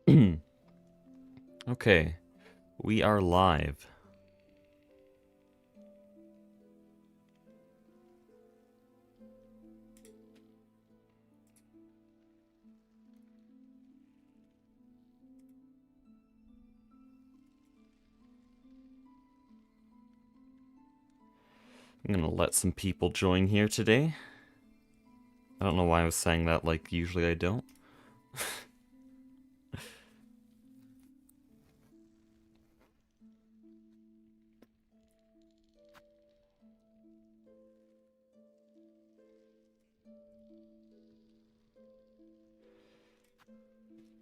Okay, we are live. I'm gonna let some people join here today. I don't know why I was saying that like usually I don't.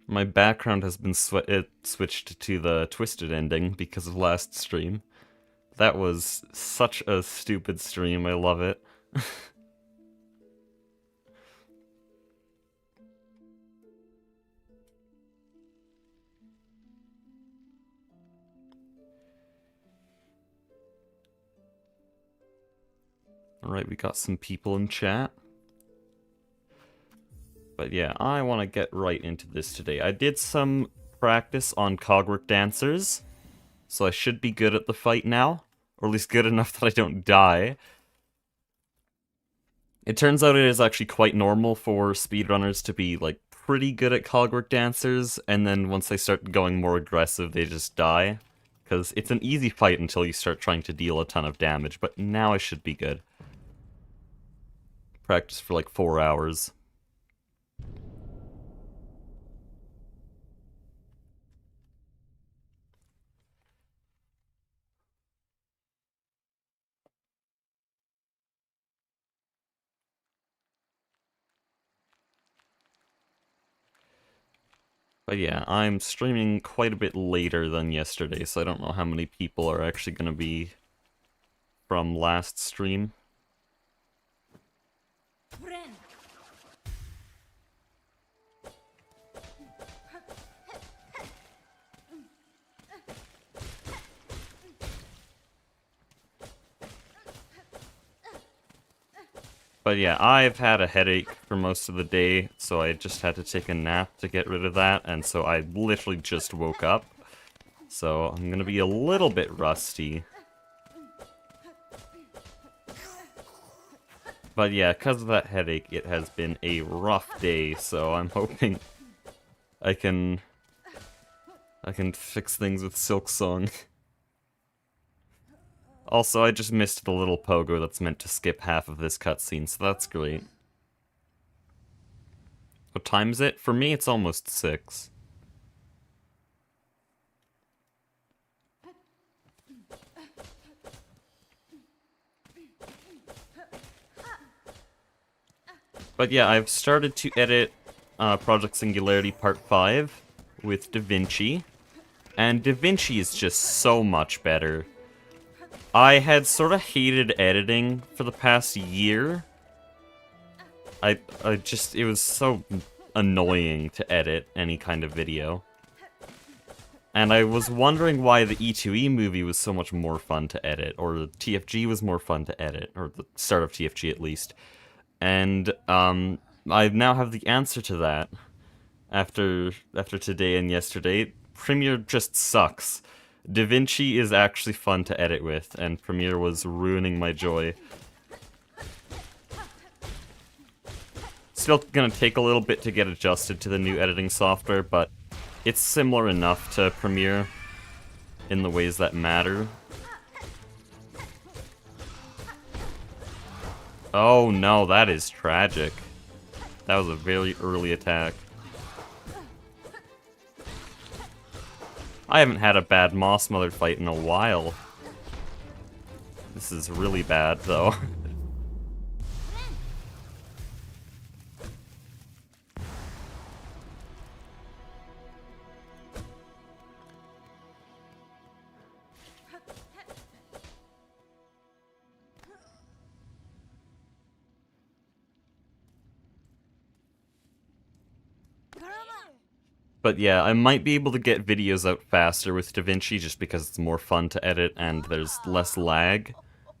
My background has been switched to the twisted ending because of last stream. That was such a stupid stream, I love it. Alright, we got some people in chat. But yeah, I want to get right into this today. I did some practice on Cogwork Dancers, so I should be good at the fight now. Or at least good enough that I don't die. It turns out it is actually quite normal for speedrunners to be, like, pretty good at Cogwork Dancers, and then once they start going more aggressive, they just die. Because it's an easy fight until you start trying to deal a ton of damage, but now I should be good. Practice for like 4 hours. But yeah, I'm streaming quite a bit later than yesterday, so I don't know how many people are actually going to be from last stream. But yeah, I've had a headache for most of the day, so I just had to take a nap to get rid of that, and so I literally just woke up. So I'm gonna be a little bit rusty. But yeah, because of that headache, it has been a rough day, so I'm hoping I can fix things with Silksong. Also, I just missed the little pogo that's meant to skip half of this cutscene, so that's great. What time is it? For me, it's almost 6. But yeah, I've started to edit Project Singularity Part 5 with DaVinci, and DaVinci is just so much better. I had sort of hated editing for the past year. It was so annoying to edit any kind of video. And I was wondering why the E2E movie was so much more fun to edit, or the TFG was more fun to edit, or the start of TFG at least. And I now have the answer to that. After today and yesterday, Premiere just sucks. DaVinci is actually fun to edit with, and Premiere was ruining my joy. Still gonna take a little bit to get adjusted to the new editing software, but it's similar enough to Premiere in the ways that matter. Oh no, that is tragic. That was a very early attack. I haven't had a bad Moss Mother fight in a while. This is really bad, though. But yeah, I might be able to get videos out faster with DaVinci just because it's more fun to edit and there's less lag.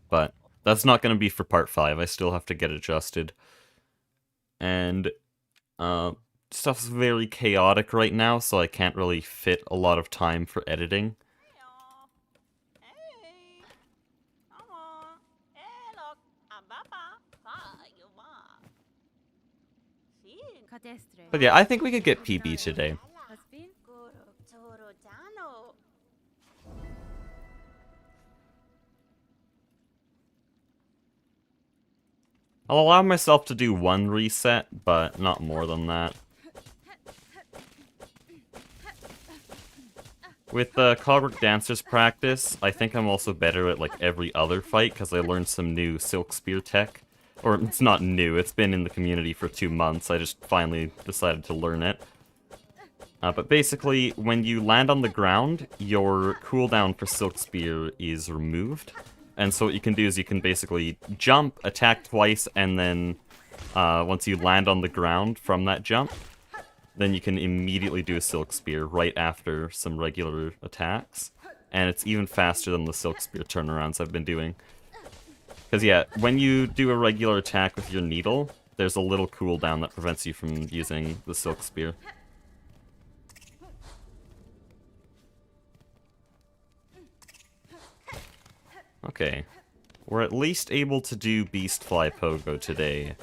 But that's not going to be for part 5. I still have to get adjusted. And stuff's very chaotic right now, so I can't really fit a lot of time for editing. But yeah, I think we could get PB today. I'll allow myself to do one reset, but not more than that. With the Clockwork Dancers practice, I think I'm also better at like every other fight, because I learned some new Silk Spear tech. Or, it's not new, it's been in the community for 2 months, I just finally decided to learn it. But basically, when you land on the ground, your cooldown for Silk Spear is removed. And so what you can do is you can basically jump, attack twice, and then once you land on the ground from that jump, then you can immediately do a Silk Spear right after some regular attacks. And it's even faster than the Silk Spear turnarounds I've been doing. Because yeah, when you do a regular attack with your needle, there's a little cooldown that prevents you from using the Silk Spear. Okay, we're at least able to do Beast Fly Pogo today.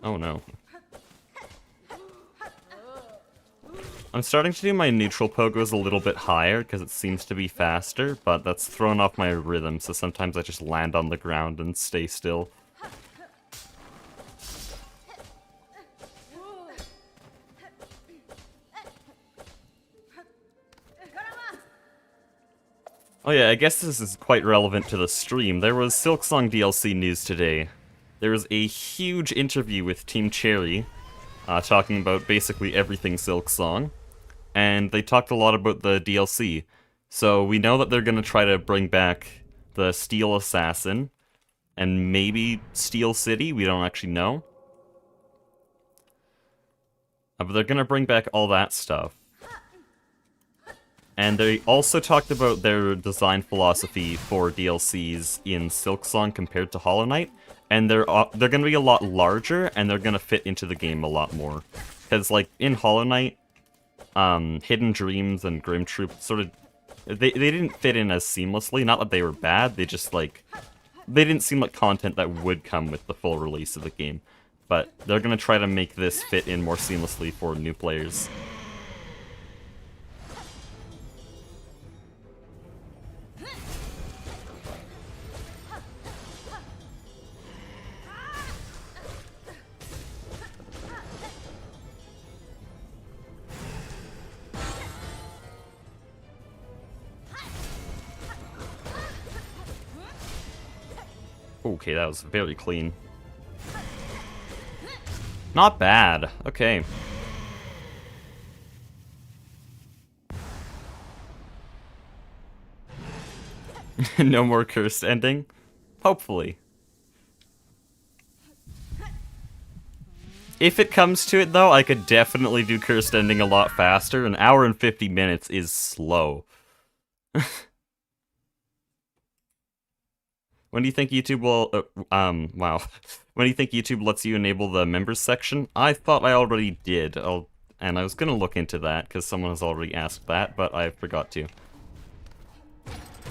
Oh no. I'm starting to do my neutral pogos a little bit higher because it seems to be faster, but that's thrown off my rhythm, so sometimes I just land on the ground and stay still. Oh yeah, I guess this is quite relevant to the stream. There was Silksong DLC news today. There was a huge interview with Team Cherry, talking about basically everything Silksong. And they talked a lot about the DLC. So we know that they're going to try to bring back the Steel Assassin, and maybe Steel City, we don't actually know. But they're going to bring back all that stuff. And they also talked about their design philosophy for DLCs in Silksong compared to Hollow Knight. And they're going to be a lot larger, and they're going to fit into the game a lot more. Because, like, in Hollow Knight, Hidden Dreams and Grim Troop sort of... They didn't fit in as seamlessly. Not that they were bad, they just, like... They didn't seem like content that would come with the full release of the game. But they're going to try to make this fit in more seamlessly for new players. Okay, that was very clean. Not bad. Okay. No more cursed ending? Hopefully. If it comes to it, though, I could definitely do cursed ending a lot faster. An hour and 50 minutes is slow. When do you think YouTube will, wow. When do you think YouTube lets you enable the members section? I thought I already did, and I was gonna look into that, because someone has already asked that, but I forgot to.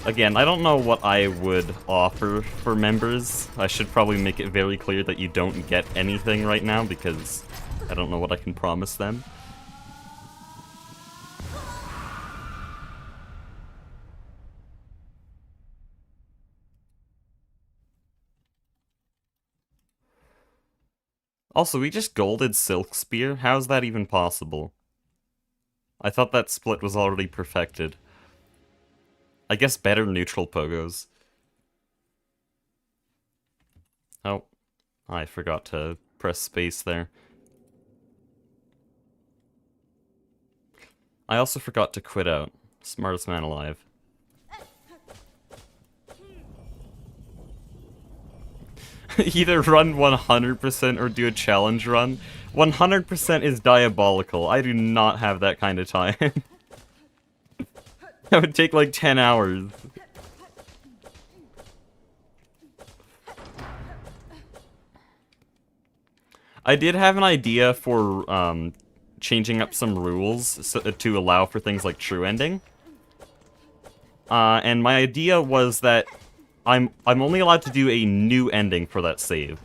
Again, I don't know what I would offer for members. I should probably make it very clear that you don't get anything right now, because I don't know what I can promise them. Also, we just golded Silk Spear? How is that even possible? I thought that split was already perfected. I guess better neutral pogos. Oh, I forgot to press space there. I also forgot to quit out. Smartest man alive. Either run 100% or do a challenge run. 100% is diabolical. I do not have that kind of time. That would take like 10 hours. I did have an idea for changing up some rules to allow for things like true ending. And my idea was that I'm only allowed to do a new ending for that save.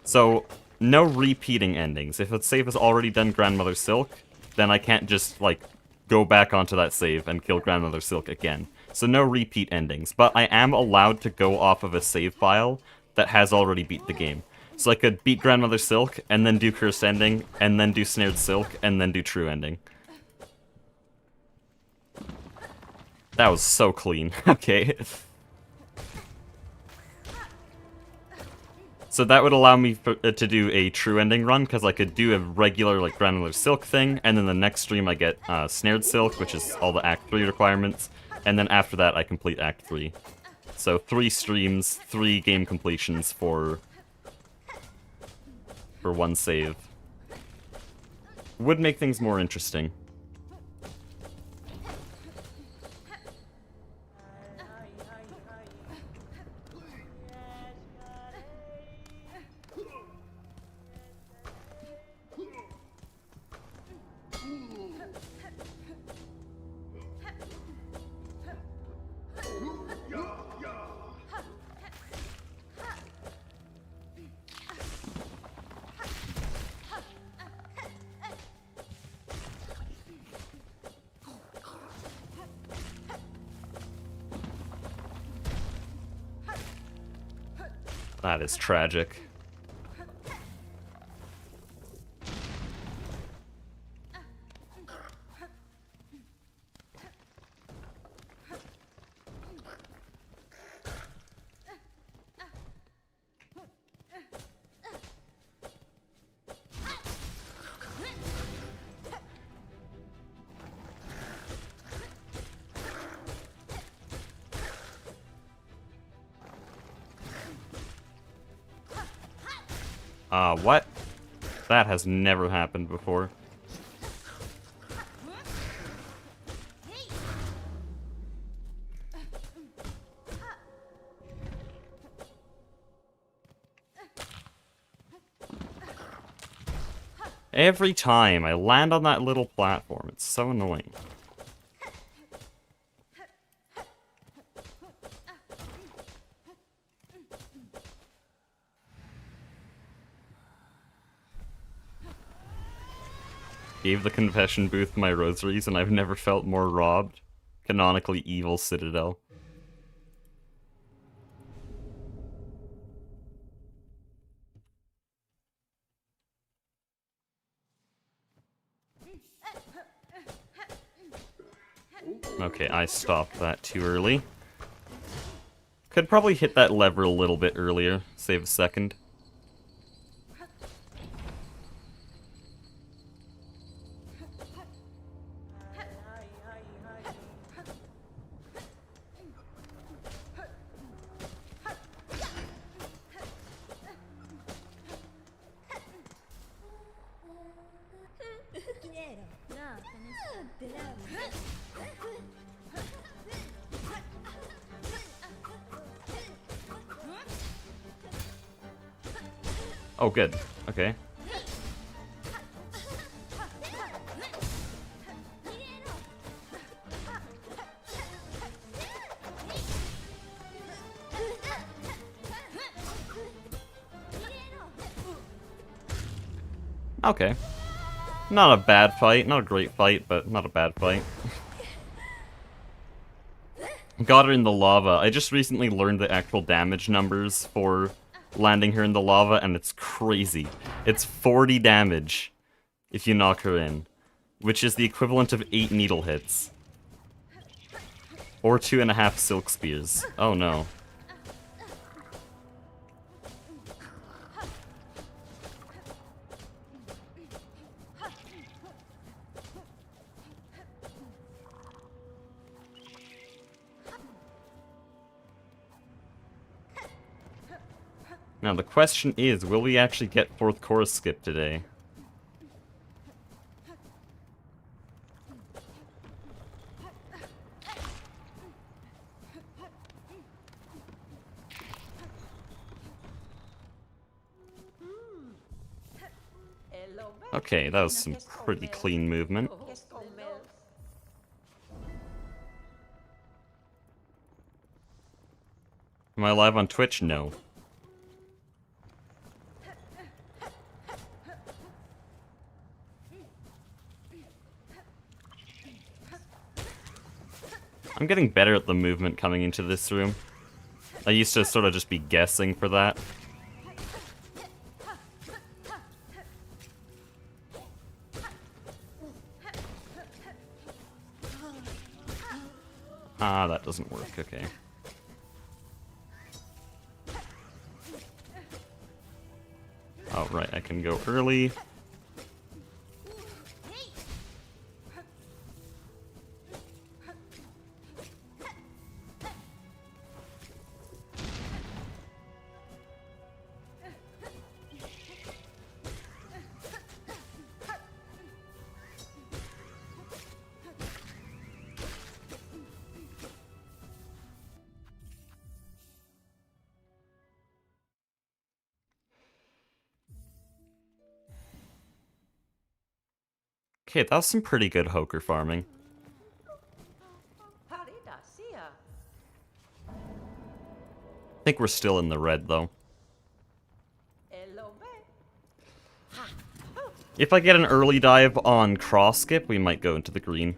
So, no repeating endings. If a save has already done Grandmother Silk, then I can't just, like, go back onto that save and kill Grandmother Silk again. So no repeat endings. But I am allowed to go off of a save file that has already beat the game. So I could beat Grandmother Silk, and then do Cursed Ending, and then do Snared Silk, and then do True Ending. That was so clean. Okay. So that would allow me to do a true ending run, because I could do a regular, like, Grandmother Silk thing, and then the next stream I get Snared Silk, which is all the Act 3 requirements, and then after that I complete Act 3. So 3 streams, 3 game completions for one save. Would make things more interesting. That is tragic. What? That has never happened before. Every time I land on that little platform, it's so annoying. Gave the confession booth my rosaries, and I've never felt more robbed. Canonically evil Citadel. Okay, I stopped that too early. Could probably hit that lever a little bit earlier. Save a second. Oh, good. Okay. Okay. Not a bad fight. Not a great fight, but not a bad fight. Got her in the lava. I just recently learned the actual damage numbers for landing her in the lava, and it's crazy. It's 40 damage if you knock her in, which is the equivalent of 8 needle hits. Or 2.5 silk spears. Oh no. Now the question is, will we actually get fourth chorus skip today? Okay, that was some pretty clean movement. Am I live on Twitch? No. I'm getting better at the movement coming into this room. I used to sort of just be guessing for that. Ah, that doesn't work, okay. Oh, right, I can go early. Okay, that was some pretty good Hoker farming. I think we're still in the red, though. If I get an early dive on cross skip, we might go into the green.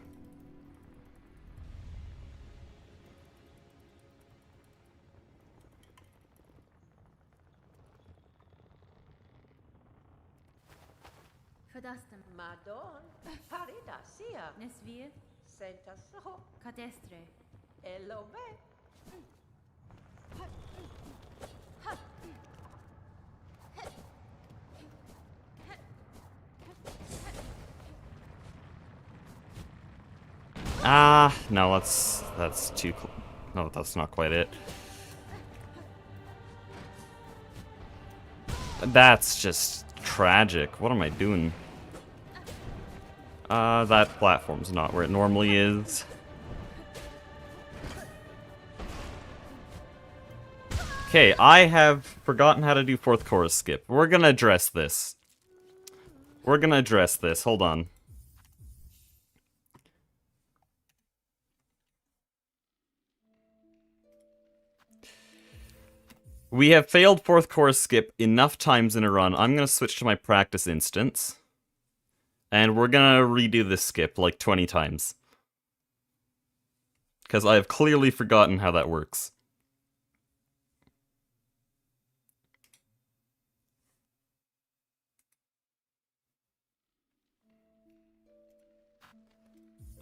Ah, no, that's too no, that's not quite it. That's just tragic. What am I doing? That platform's not where it normally is. Okay, I have forgotten how to do fourth chorus skip. We're gonna address this. Hold on. We have failed fourth chorus skip enough times in a run. I'm gonna switch to my practice instance. And we're gonna redo this skip like 20 times. Because I have clearly forgotten how that works.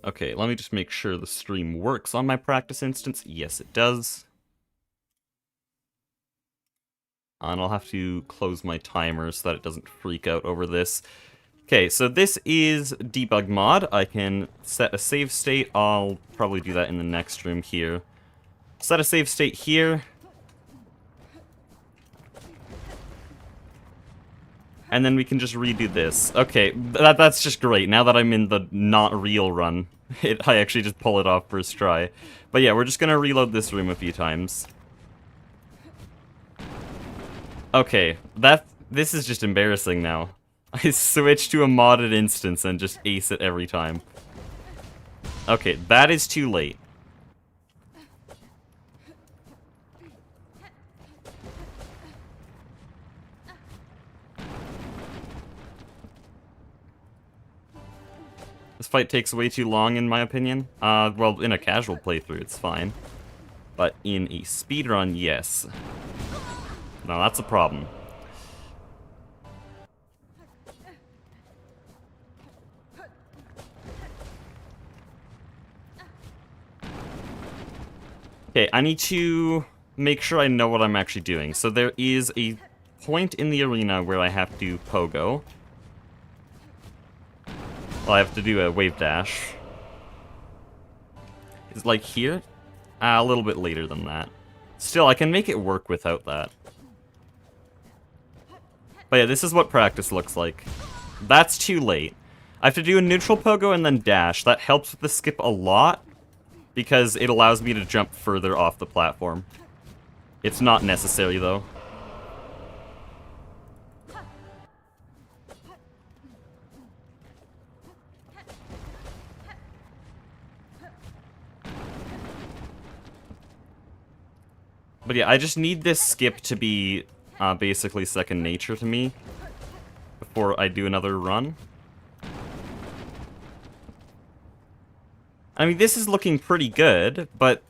Okay, let me just make sure the stream works on my practice instance. Yes, it does. And I'll have to close my timer so that it doesn't freak out over this. Okay, so this is debug mod. I can set a save state. I'll probably do that in the next room here. Set a save state here. And then we can just redo this. Okay, that's just great. Now that I'm in the not real run, I actually just pull it off first try. But yeah, we're just gonna reload this room a few times. Okay, this is just embarrassing now. I switch to a modded instance and just ace it every time. Okay, that is too late. This fight takes way too long, in my opinion. Well, in a casual playthrough, it's fine. But in a speedrun, yes. No, that's a problem. Okay, I need to make sure I know what I'm actually doing. So there is a point in the arena where I have to pogo. Well, I have to do a wave dash. It's like here? A little bit later than that. Still, I can make it work without that. But yeah, this is what practice looks like. That's too late. I have to do a neutral pogo and then dash. That helps with the skip a lot, because it allows me to jump further off the platform. It's not necessary, though. But yeah, I just need this skip to be basically second nature to me before I do another run. I mean, this is looking pretty good, but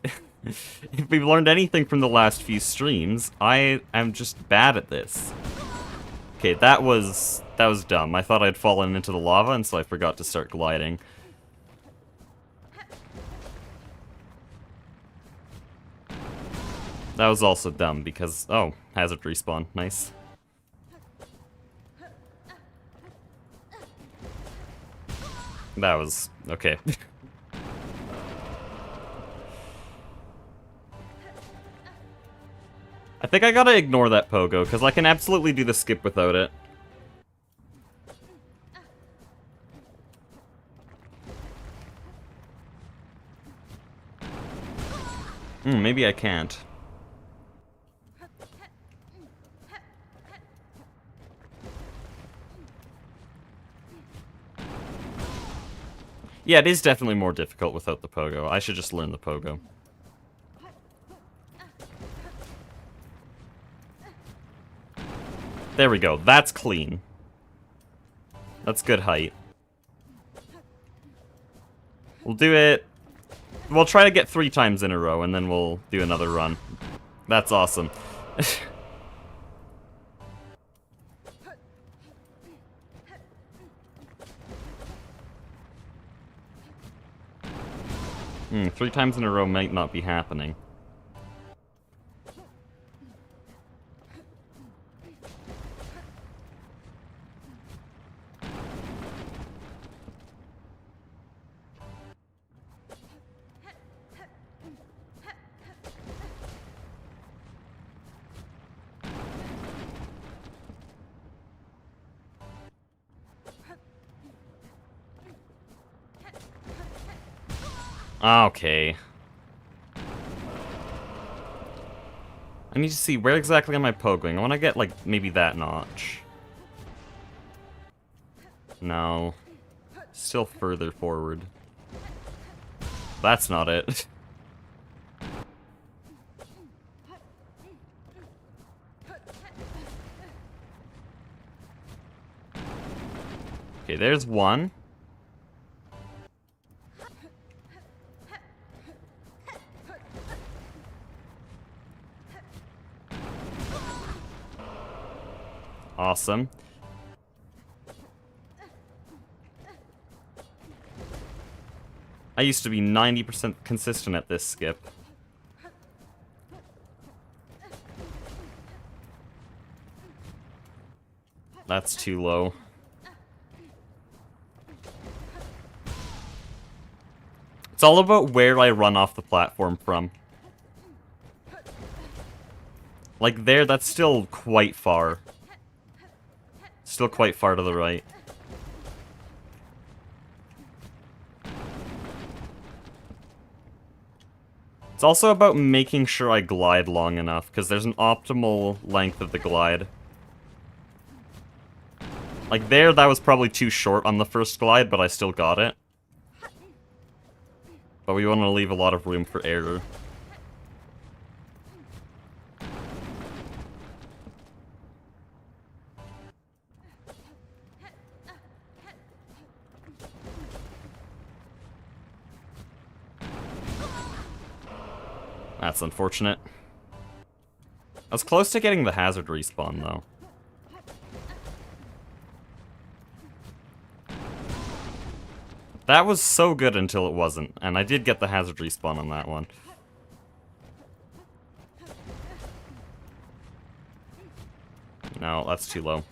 if we've learned anything from the last few streams, I am just bad at this. Okay, that was dumb. I thought I'd fallen into the lava, and so I forgot to start gliding. That was also dumb because, oh, hazard respawn, nice. That was, okay. I think I gotta ignore that pogo, because I can absolutely do the skip without it. Maybe I can't. Yeah, it is definitely more difficult without the pogo. I should just learn the pogo. There we go. That's clean. That's good height. We'll do it... We'll try to get 3 times in a row, and then we'll do another run. That's awesome. 3 times in a row might not be happening. Okay. I need to see where exactly am I pogoing. I want to get, like, maybe that notch. No. Still further forward. That's not it. Okay, there's one. Awesome. I used to be 90% consistent at this skip. That's too low. It's all about where I run off the platform from. Like there, that's still quite far. Still quite far to the right. It's also about making sure I glide long enough, because there's an optimal length of the glide. Like there, that was probably too short on the first glide, but I still got it. But we want to leave a lot of room for error. That's unfortunate. I was close to getting the hazard respawn, though. That was so good until it wasn't, and I did get the hazard respawn on that one. No, that's too low.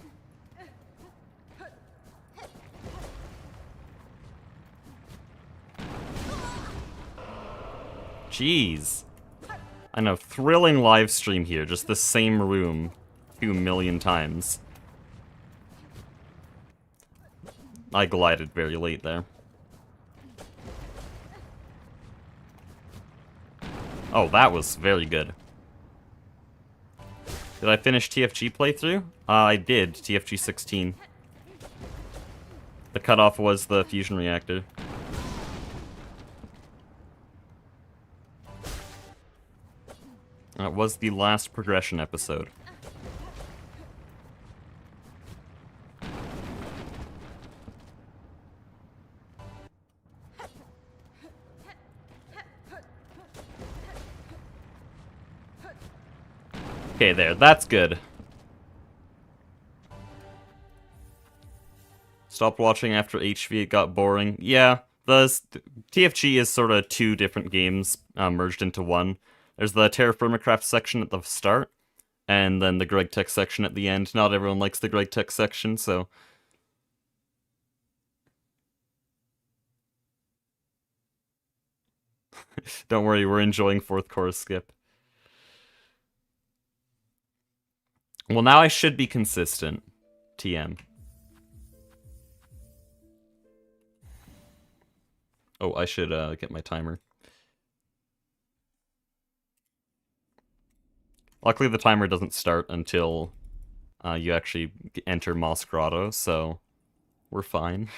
Jeez. I know, thrilling live stream here, just the same room 2 million times. I glided very late there. Oh, that was very good. Did I finish TFG playthrough? I did, TFG 16. The cutoff was the fusion reactor. That was the last progression episode. Okay, there, that's good. Stopped watching after HV, it got boring. Yeah, the TFG is sort of two different games merged into one. There's the Terraformacraft section at the start, and then the Greg Tech section at the end. Not everyone likes the Greg Tech section, so... Don't worry, we're enjoying fourth chorus skip. Well, now I should be consistent. TM. Oh, I should get my timer. Luckily, the timer doesn't start until you actually enter Moss Grotto, so we're fine.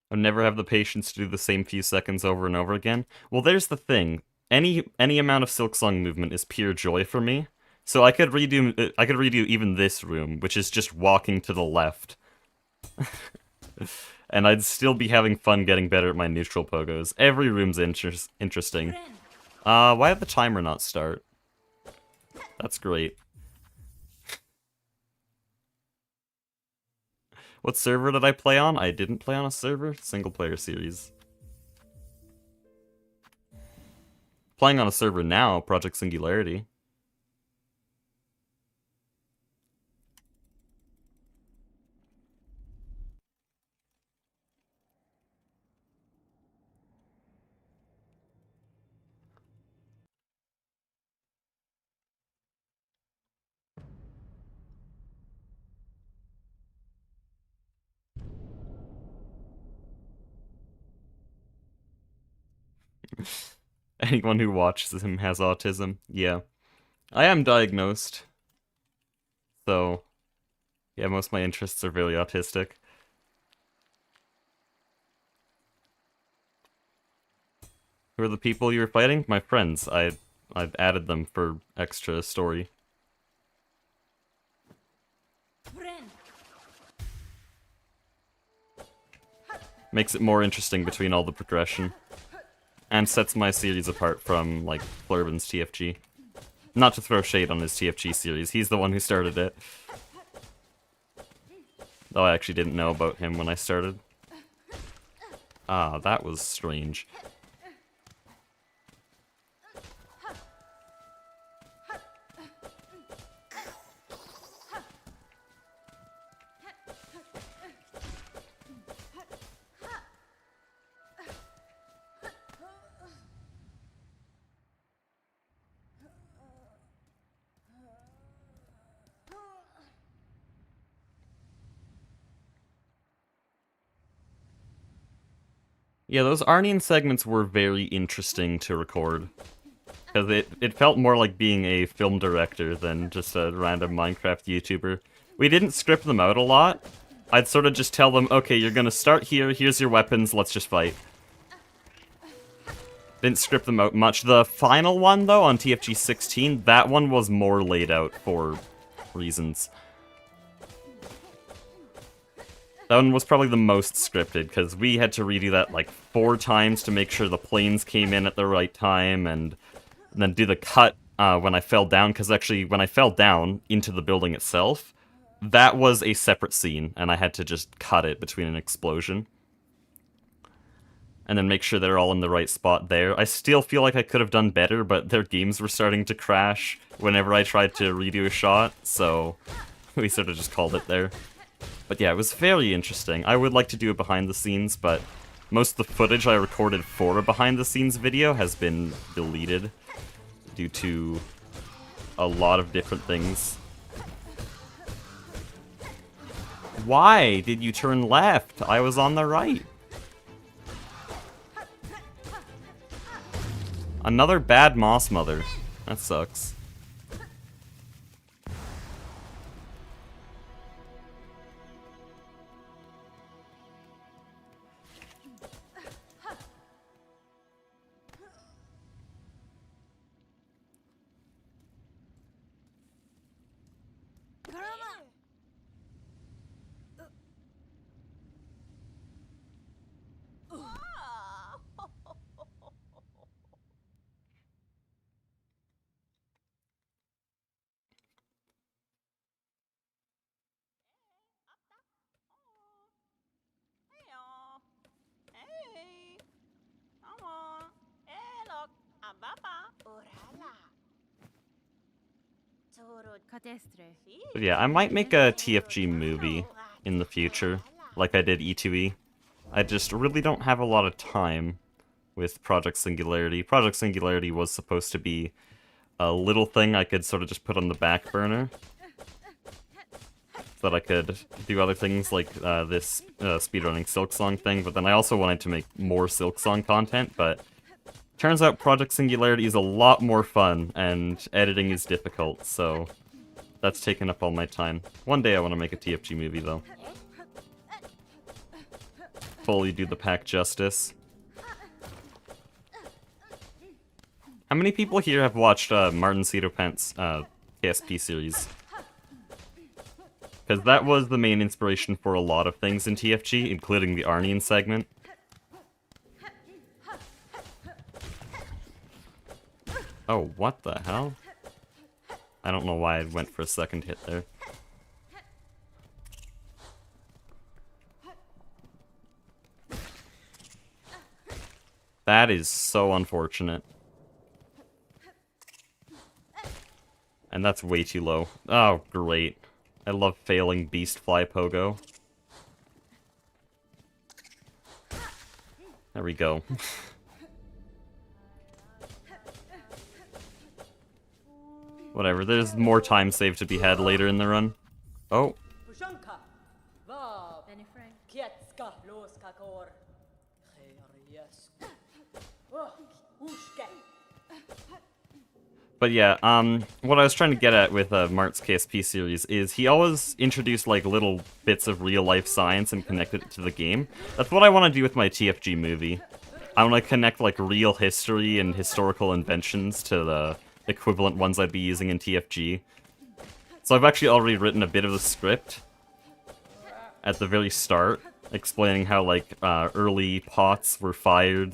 I'll never have the patience to do the same few seconds over and over again. Well, there's the thing. Any amount of Silksong movement is pure joy for me. So I could redo even this room, which is just walking to the left. And I'd still be having fun getting better at my neutral pogos. Every room's interesting. Why did the timer not start? That's great. What server did I play on? I didn't play on a server. Single player series. Playing on a server now, Project Singularity. Anyone who watches him has autism. Yeah. I am diagnosed. So, yeah, most of my interests are very autistic. Who are the people you were fighting? My friends. I've added them for extra story. Makes it more interesting between all the progression. And sets my series apart from, like, Flurbin's TFG. Not to throw shade on his TFG series, he's the one who started it. Though I actually didn't know about him when I started. Ah, that was strange. Yeah, those Arnian segments were very interesting to record. Because it felt more like being a film director than just a random Minecraft YouTuber. We didn't script them out a lot. I'd sort of just tell them, okay, you're gonna start here, here's your weapons, let's just fight. Didn't script them out much. The final one, though, on TFG 16, that one was more laid out for reasons. That one was probably the most scripted, because we had to redo that like 4 times to make sure the planes came in at the right time, and then do the cut when I fell down, because actually when I fell down into the building itself, that was a separate scene, and I had to just cut it between an explosion. And then make sure they're all in the right spot there. I still feel like I could have done better, but their games were starting to crash whenever I tried to redo a shot, so... we sort of just called it there. But yeah, it was very interesting. I would like to do a behind the scenes, but most of the footage I recorded for a behind the scenes video has been deleted due to a lot of different things. Why did you turn left? I was on the right. Another bad Moss Mother. That sucks. But yeah, I might make a TFG movie in the future, like I did E2E. I just really don't have a lot of time with Project Singularity. Project Singularity was supposed to be a little thing I could sort of just put on the back burner, so that I could do other things like this speedrunning Silksong thing, but then I also wanted to make more Silksong content, but turns out Project Singularity is a lot more fun, and editing is difficult, so that's taken up all my time. One day I want to make a TFG movie, though. Fully do the pack justice. How many people here have watched Martin Cedopent's KSP series? Because that was the main inspiration for a lot of things in TFG, including the Arnian segment. Oh, what the hell? I don't know why I went for a second hit there. That is so unfortunate. And that's way too low. Oh, great. I love failing Beast Fly Pogo. There we go. Whatever, there's more time saved to be had later in the run. Oh. But yeah, what I was trying to get at with Mart's KSP series is he always introduced like little bits of real-life science and connected it to the game. That's what I want to do with my TFG movie. I want to connect like real history and historical inventions to the equivalent ones I'd be using in TFG. So I've actually already written a bit of the script at the very start, explaining how like early pots were fired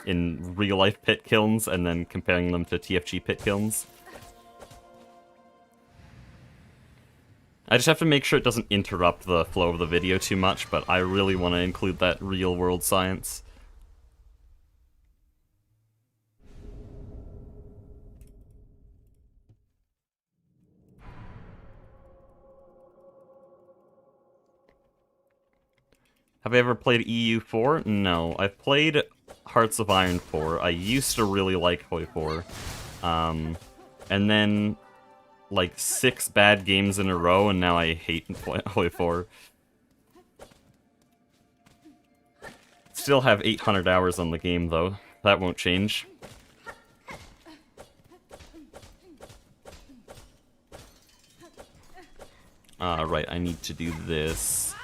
in real-life pit kilns, and then comparing them to TFG pit kilns. I just have to make sure it doesn't interrupt the flow of the video too much, but I really want to include that real-world science. Have I ever played EU4? No. I've played Hearts of Iron 4. I used to really like Hoi 4. And then, like, 6 bad games in a row, and now I hate Hoi 4. Still have 800 hours on the game, though. That won't change. Right, I need to do this.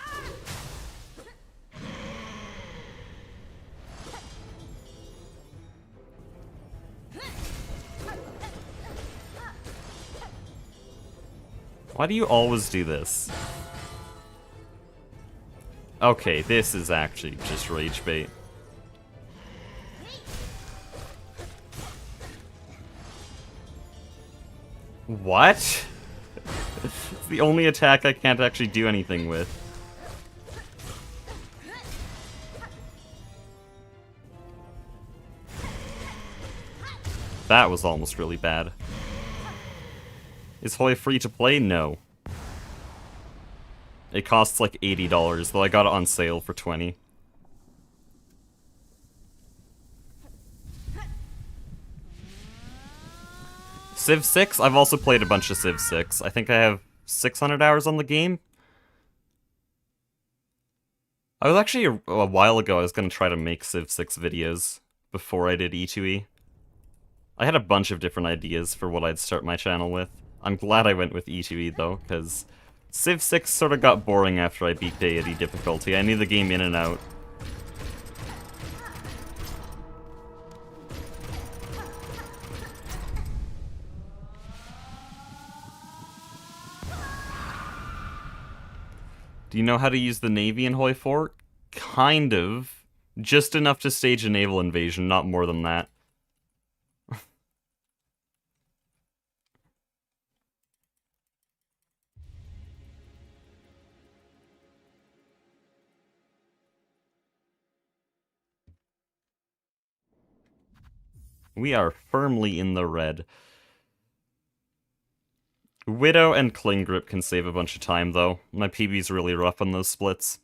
Why do you always do this? Okay, this is actually just rage bait. What? It's the only attack I can't actually do anything with. That was almost really bad. Is Hoi free to play? No. It costs like $80, though I got it on sale for $20. Civ 6? I've also played a bunch of Civ 6. I think I have 600 hours on the game. I was actually, a while ago, I was going to try to make Civ 6 videos before I did E2E. I had a bunch of different ideas for what I'd start my channel with. I'm glad I went with E2E though, because Civ 6 sort of got boring after I beat Deity difficulty. I knew the game in and out. Do you know how to use the Navy in Hoi 4? Kind of. Just enough to stage a naval invasion, not more than that. We are firmly in the red. Widow and Cling Grip can save a bunch of time, though. My PB's really rough on those splits.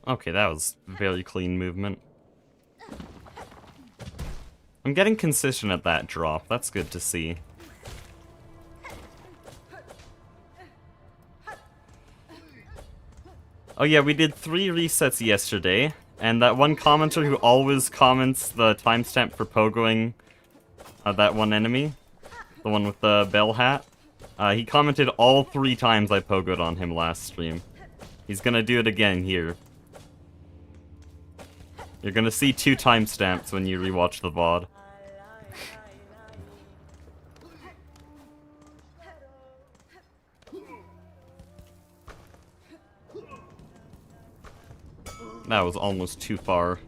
Okay, that was very clean movement. I'm getting consistent at that drop. That's good to see. Oh yeah, we did 3 resets yesterday, and that one commenter who always comments the timestamp for pogoing that one enemy, the one with the bell hat, he commented all 3 times I pogoed on him last stream. He's gonna do it again here. You're gonna see 2 timestamps when you rewatch the VOD. That was almost too far.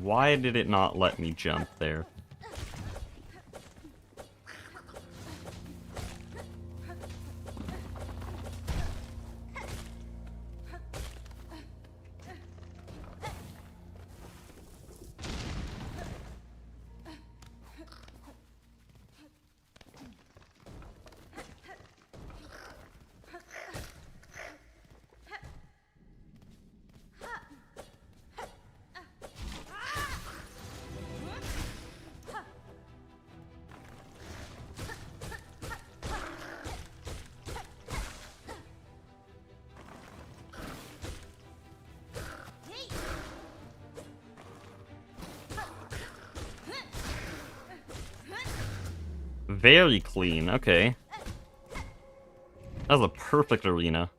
Why did it not let me jump there? Very clean, okay. That was a perfect arena.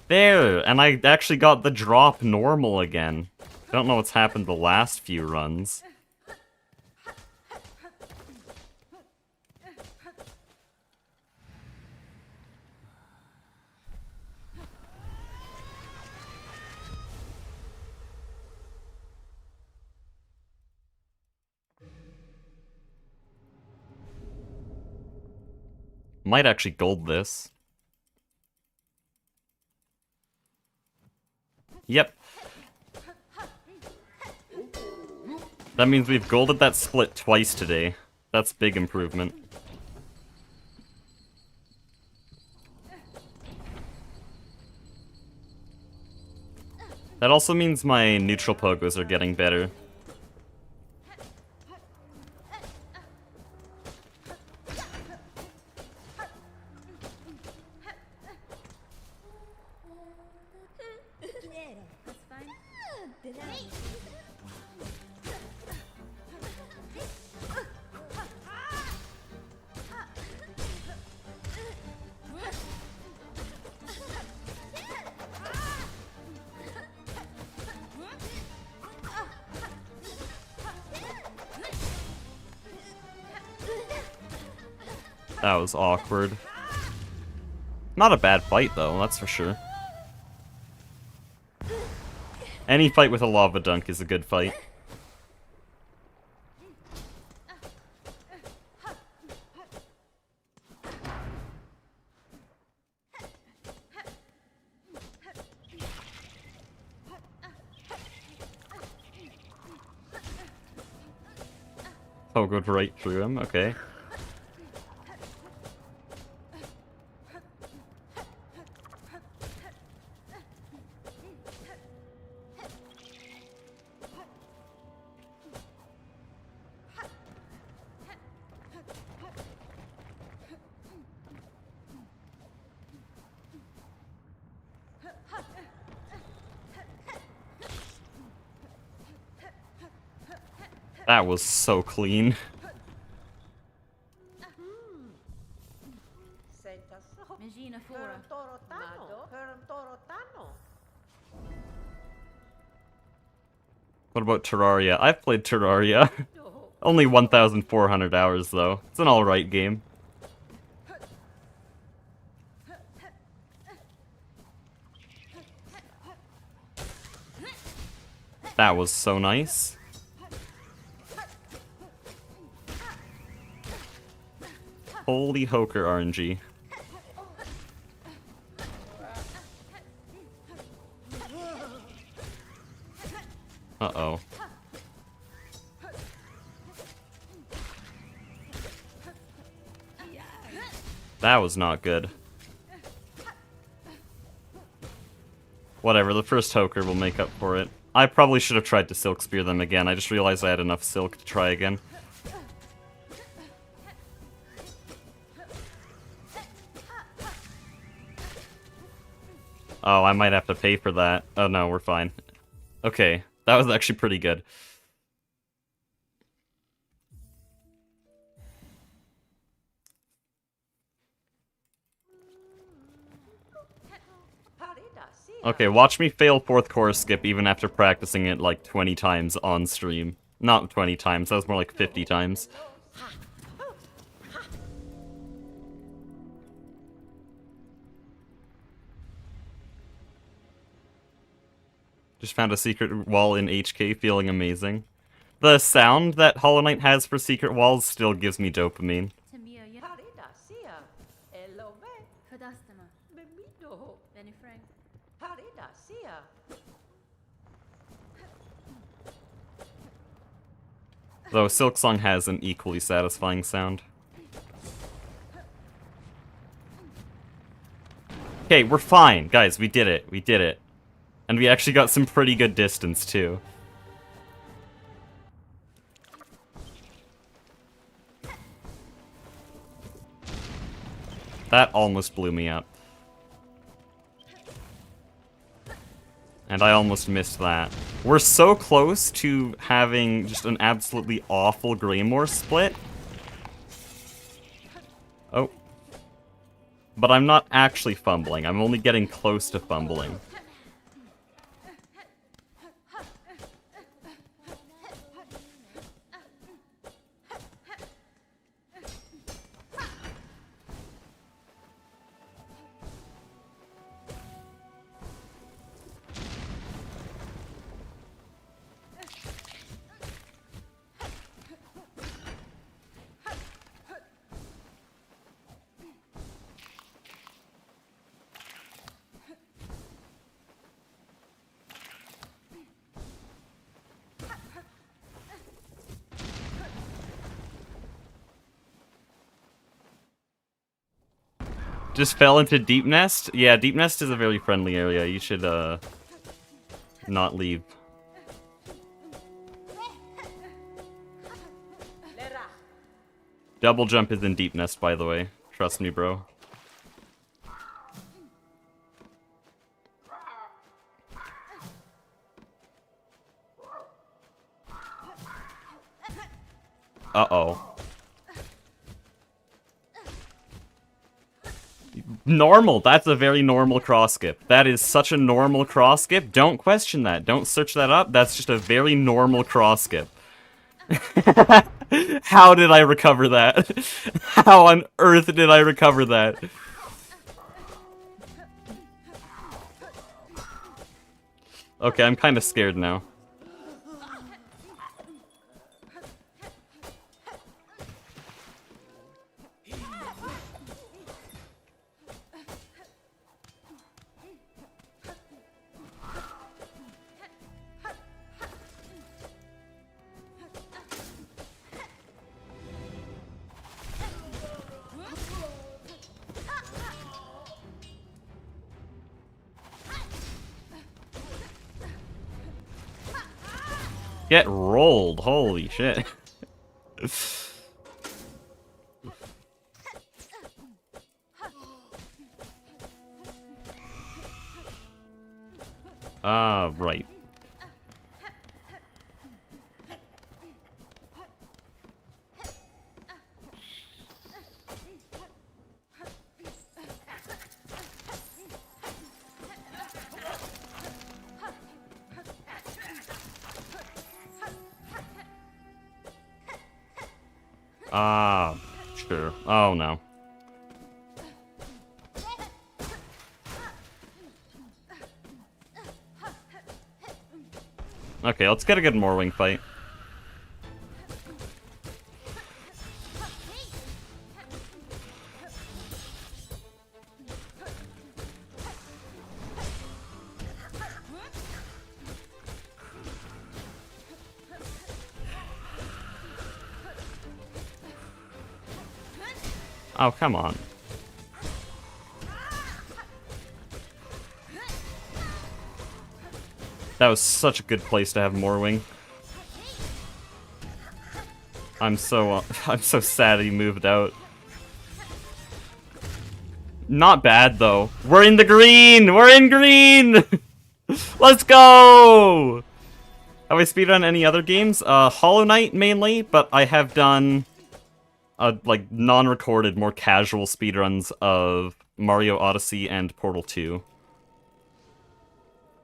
There! And I actually got the drop normal again. Don't know what's happened the last few runs. Might actually gold this. Yep. That means we've golded that split twice today. That's big improvement. That also means my neutral pogos are getting better. That was awkward. Not a bad fight, though, that's for sure. Any fight with a lava dunk is a good fight. Oh, good right through him, okay. That was so clean. What about Terraria? I've played Terraria. Only 1,400 hours, though. It's an alright game. That was so nice. Holy hoker RNG. Uh-oh. That was not good. Whatever, the first hoker will make up for it. I probably should have tried to Silk Spear them again. I just realized I had enough silk to try again. Oh, I might have to pay for that. Oh no, we're fine. Okay, that was actually pretty good. Okay, watch me fail fourth chorus skip even after practicing it like 20 times on stream. Not 20 times, that was more like 50 times. Just found a secret wall in HK, feeling amazing. The sound that Hollow Knight has for secret walls still gives me dopamine. Though Silksong has an equally satisfying sound. Okay, we're fine. Guys, we did it. We did it. And we actually got some pretty good distance, too. That almost blew me up. And I almost missed that. We're so close to having just an absolutely awful Greymore split. Oh. But I'm not actually fumbling. I'm only getting close to fumbling. Just fell into Deep Nest? Yeah, Deep Nest is a very friendly area. You should, not leave. Double jump is in Deep Nest, by the way. Trust me, bro. Uh-oh. Normal. That's a very normal cross skip. That is such a normal cross skip. Don't question that. Don't search that up. That's just a very normal cross skip. How did I recover that? How on earth did I recover that? Okay, I'm kind of scared now. Get rolled, holy shit. Right. Sure. Oh no. Okay, let's get a good Morwing fight. Oh, come on. That was such a good place to have Morwing. I'm so sad he moved out. Not bad though. We're in the green! We're in green! Let's go! Have I speedrun any other games? Hollow Knight mainly, but I have done like non-recorded, more casual speedruns of Mario Odyssey and Portal 2.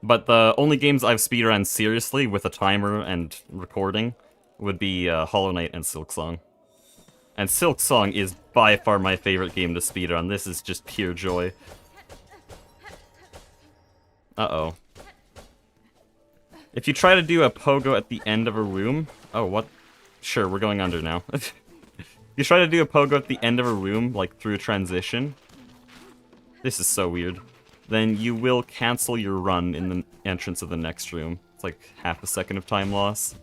But the only games I've speedrun seriously with a timer and recording would be Hollow Knight and Silksong. And Silksong is by far my favorite game to speedrun. This is just pure joy. Uh-oh. If you try to do a pogo at the end of a room... Oh, what? Sure, we're going under now. You try to do a pogo at the end of a room, like through a transition. This is so weird. Then you will cancel your run in the entrance of the next room. It's like half a second of time loss.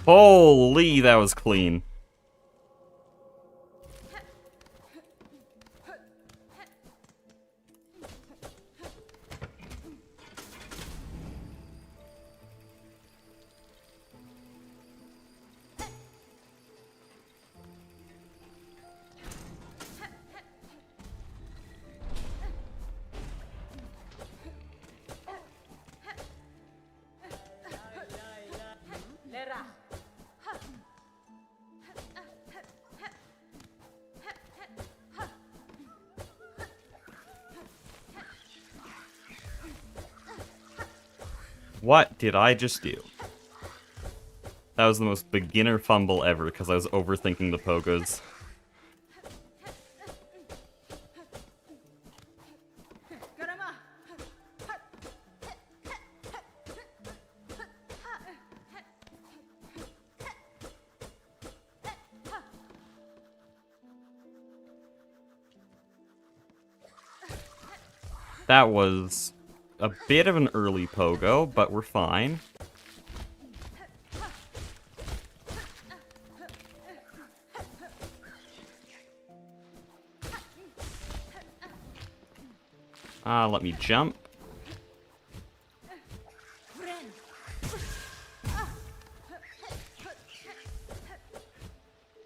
Holy, that was clean. What did I just do? That was the most beginner fumble ever because I was overthinking the pogos. That was a bit of an early pogo, but we're fine. Let me jump.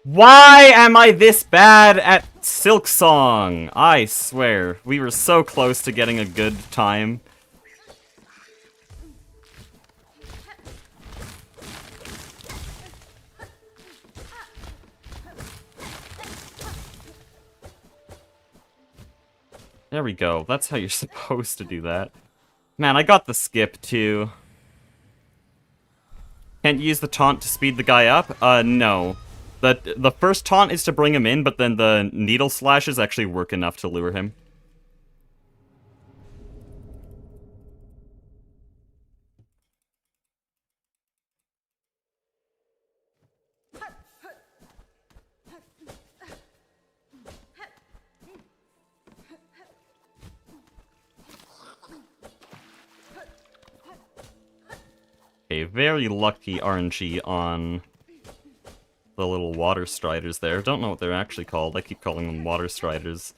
Why am I this bad at Silksong? I swear, we were so close to getting a good time. There we go. That's how you're supposed to do that. Man, I got the skip, too. Can't use the taunt to speed the guy up? No. The first taunt is to bring him in, but then the needle slashes actually work enough to lure him. Okay, very lucky RNG on the little water striders there. Don't know what they're actually called. I keep calling them water striders.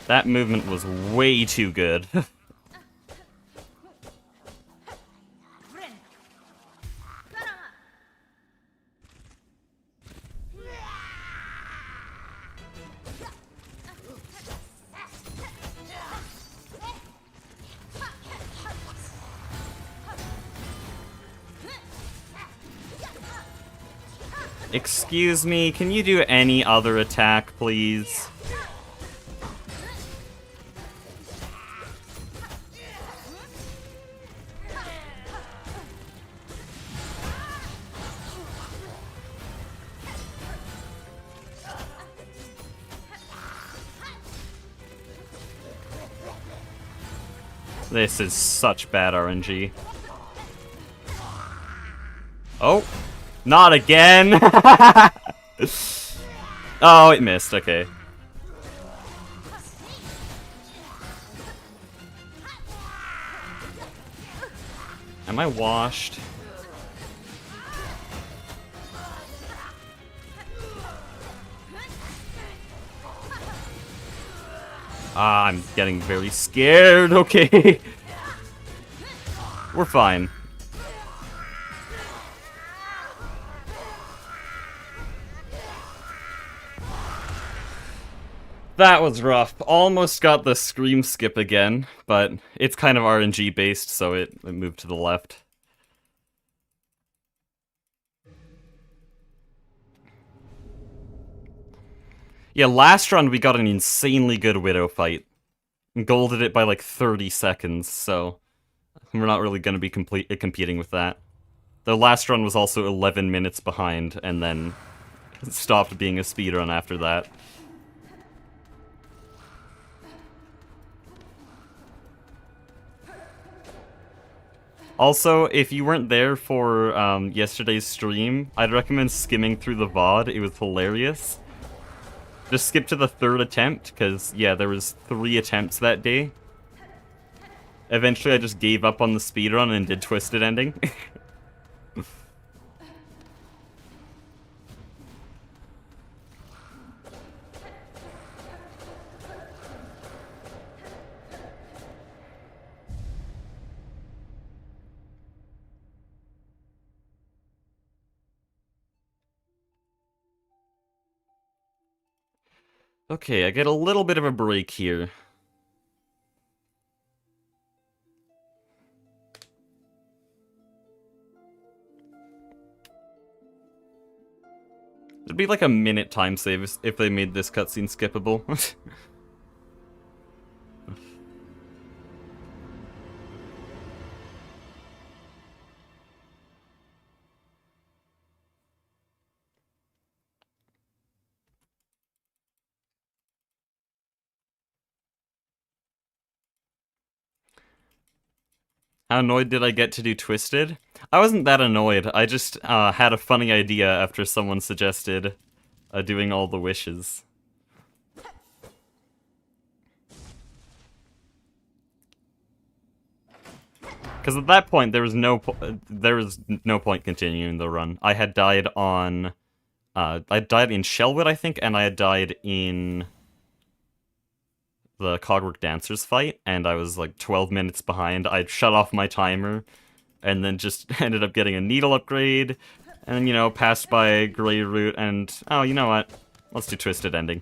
That movement was way too good. Excuse me, can you do any other attack, please? This is such bad RNG. Oh, not again! Oh, it missed, okay. Am I washed? Ah, I'm getting very scared, okay. We're fine. That was rough. Almost got the scream skip again, but it's kind of RNG based, so it moved to the left. Yeah, last run we got an insanely good Widow fight. Golded it by like 30 seconds, so we're not really going to be competing with that. The last run was also 11 minutes behind, and then stopped being a speedrun after that. Also, if you weren't there for yesterday's stream, I'd recommend skimming through the VOD. It was hilarious. Just skip to the third attempt, because, yeah, there was 3 attempts that day. Eventually, I just gave up on the speedrun and did Twisted Ending. Okay, I get a little bit of a break here. It'd be like a minute time save if they made this cutscene skippable. How annoyed did I get to do Twisted? I wasn't that annoyed. I just had a funny idea after someone suggested doing all the wishes. Because at that point, there was no point continuing the run. I had died on... I died in Shellwood, I think, and I had died in the Cogwork Dancers fight, and I was like 12 minutes behind. I'd shut off my timer, and then just ended up getting a needle upgrade, and then, you know, passed by Grey Root, and... Oh, you know what? Let's do Twisted Ending.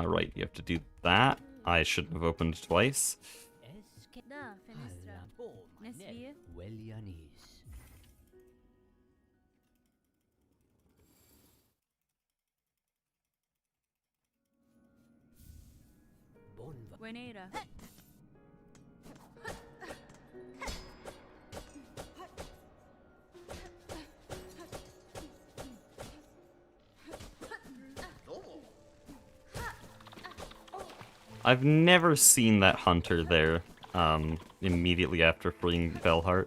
Right, you have to do that. I shouldn't have opened twice. I've never seen that hunter there, immediately after freeing Bellheart.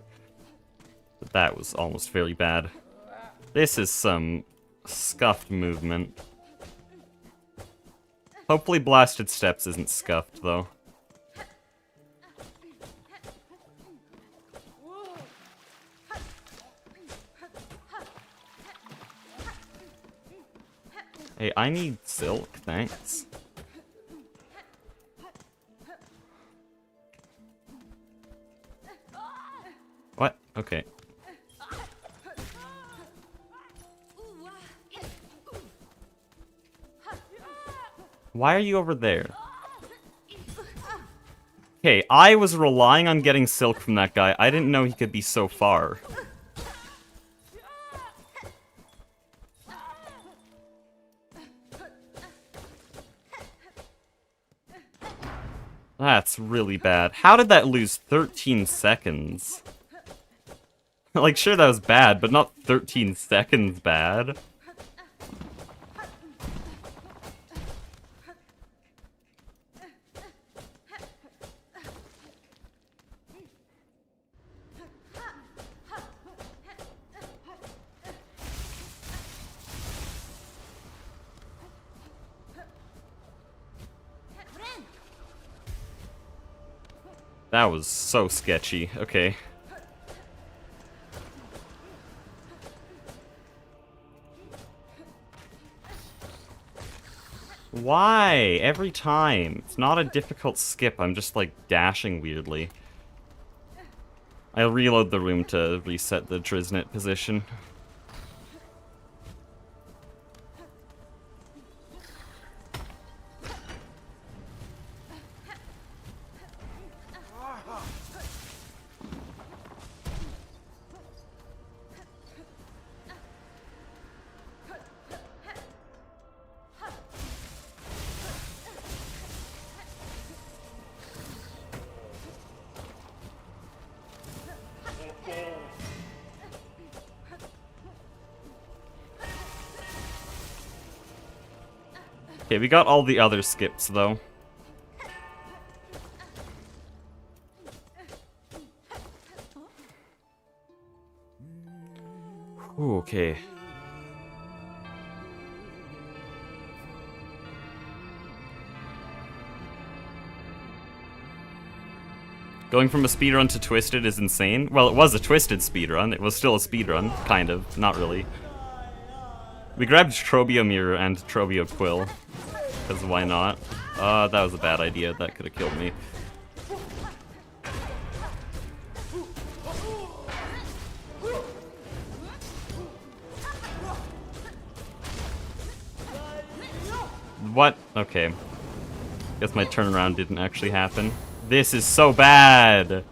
But that was almost very bad. This is some scuffed movement. Hopefully Blasted Steps isn't scuffed, though. Hey, I need silk, thanks. What? Okay. Why are you over there? Okay, I was relying on getting silk from that guy. I didn't know he could be so far. That's really bad. How did that lose 13 seconds? Like, sure, that was bad, but not 13 seconds bad. That was so sketchy. Okay. Why? Every time. It's not a difficult skip, I'm just like dashing weirdly. I'll reload the room to reset the Drizzt position. Okay, we got all the other skips, though. Ooh, okay. Going from a speedrun to Twisted is insane. Well, it was a Twisted speedrun. It was still a speedrun, kind of. Not really. We grabbed Trobio Mirror and Trobio Quill. Because why not? That was a bad idea. That could have killed me. What? Okay. Guess my turnaround didn't actually happen. This is so bad!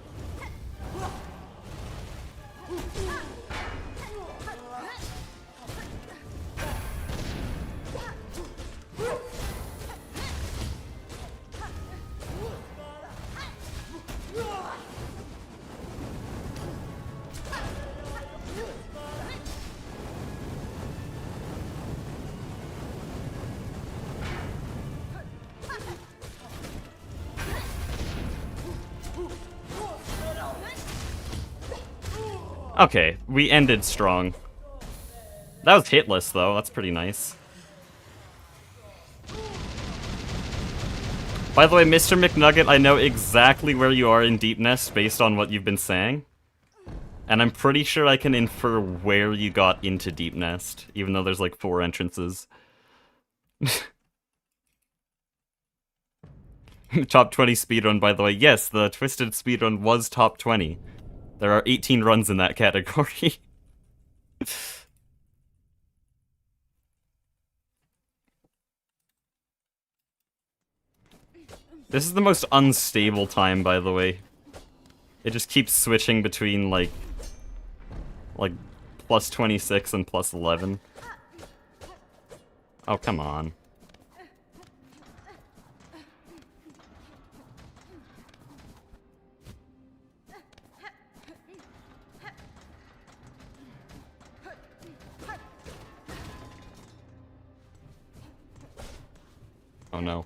Okay, we ended strong. That was hitless, though. That's pretty nice. By the way, Mr. McNugget, I know exactly where you are in Deep Nest based on what you've been saying. And I'm pretty sure I can infer where you got into Deep Nest, even though there's like 4 entrances. Top 20 speedrun, by the way. Yes, the Twisted speedrun was top 20. There are 18 runs in that category. This is the most unstable time, by the way. It just keeps switching between, like plus 26 and plus 11. Oh, come on. Oh no.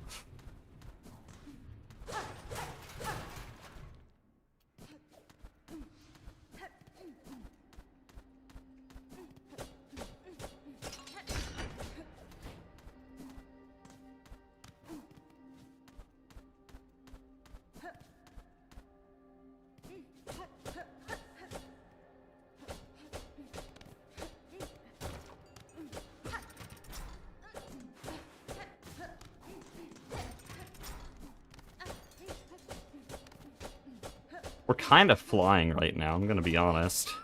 We're kind of flying right now, I'm gonna be honest.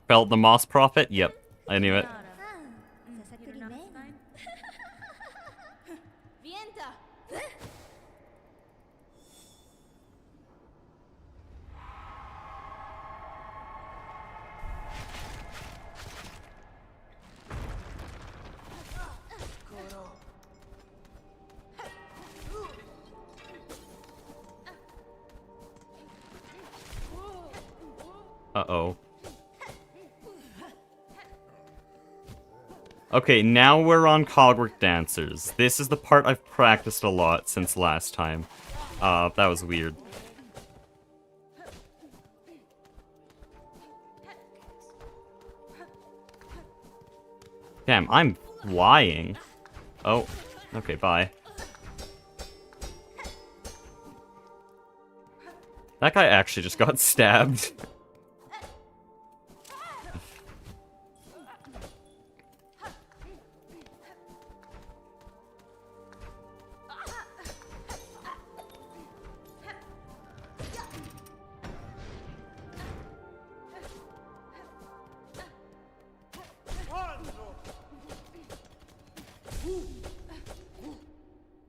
Felt the Moss Prophet? Yep, I knew it. Uh-oh. Okay, now we're on Cogwork Dancers. This is the part I've practiced a lot since last time. That was weird. Damn, I'm flying. Oh, okay, bye. That guy actually just got stabbed.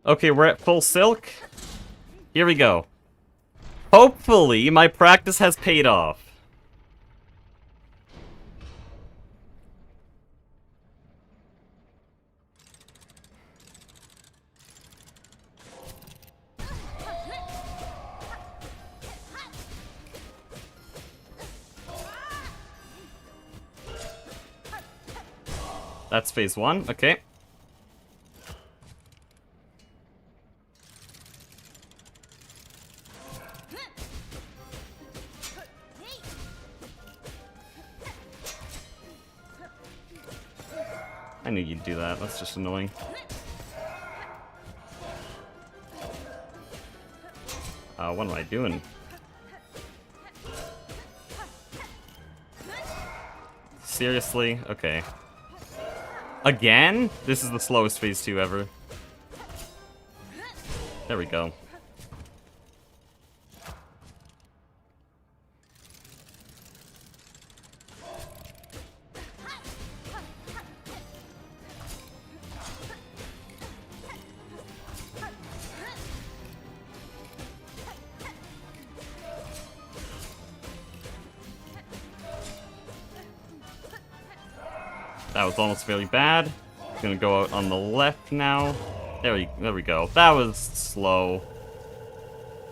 Okay, we're at full silk. Here we go. Hopefully, my practice has paid off. That's phase 1, okay. I knew you'd do that, that's just annoying. What am I doing? Seriously? Okay. Again? This is the slowest phase 2 ever. There we go. That was almost very bad. Gonna go out on the left now. There we go. That was slow.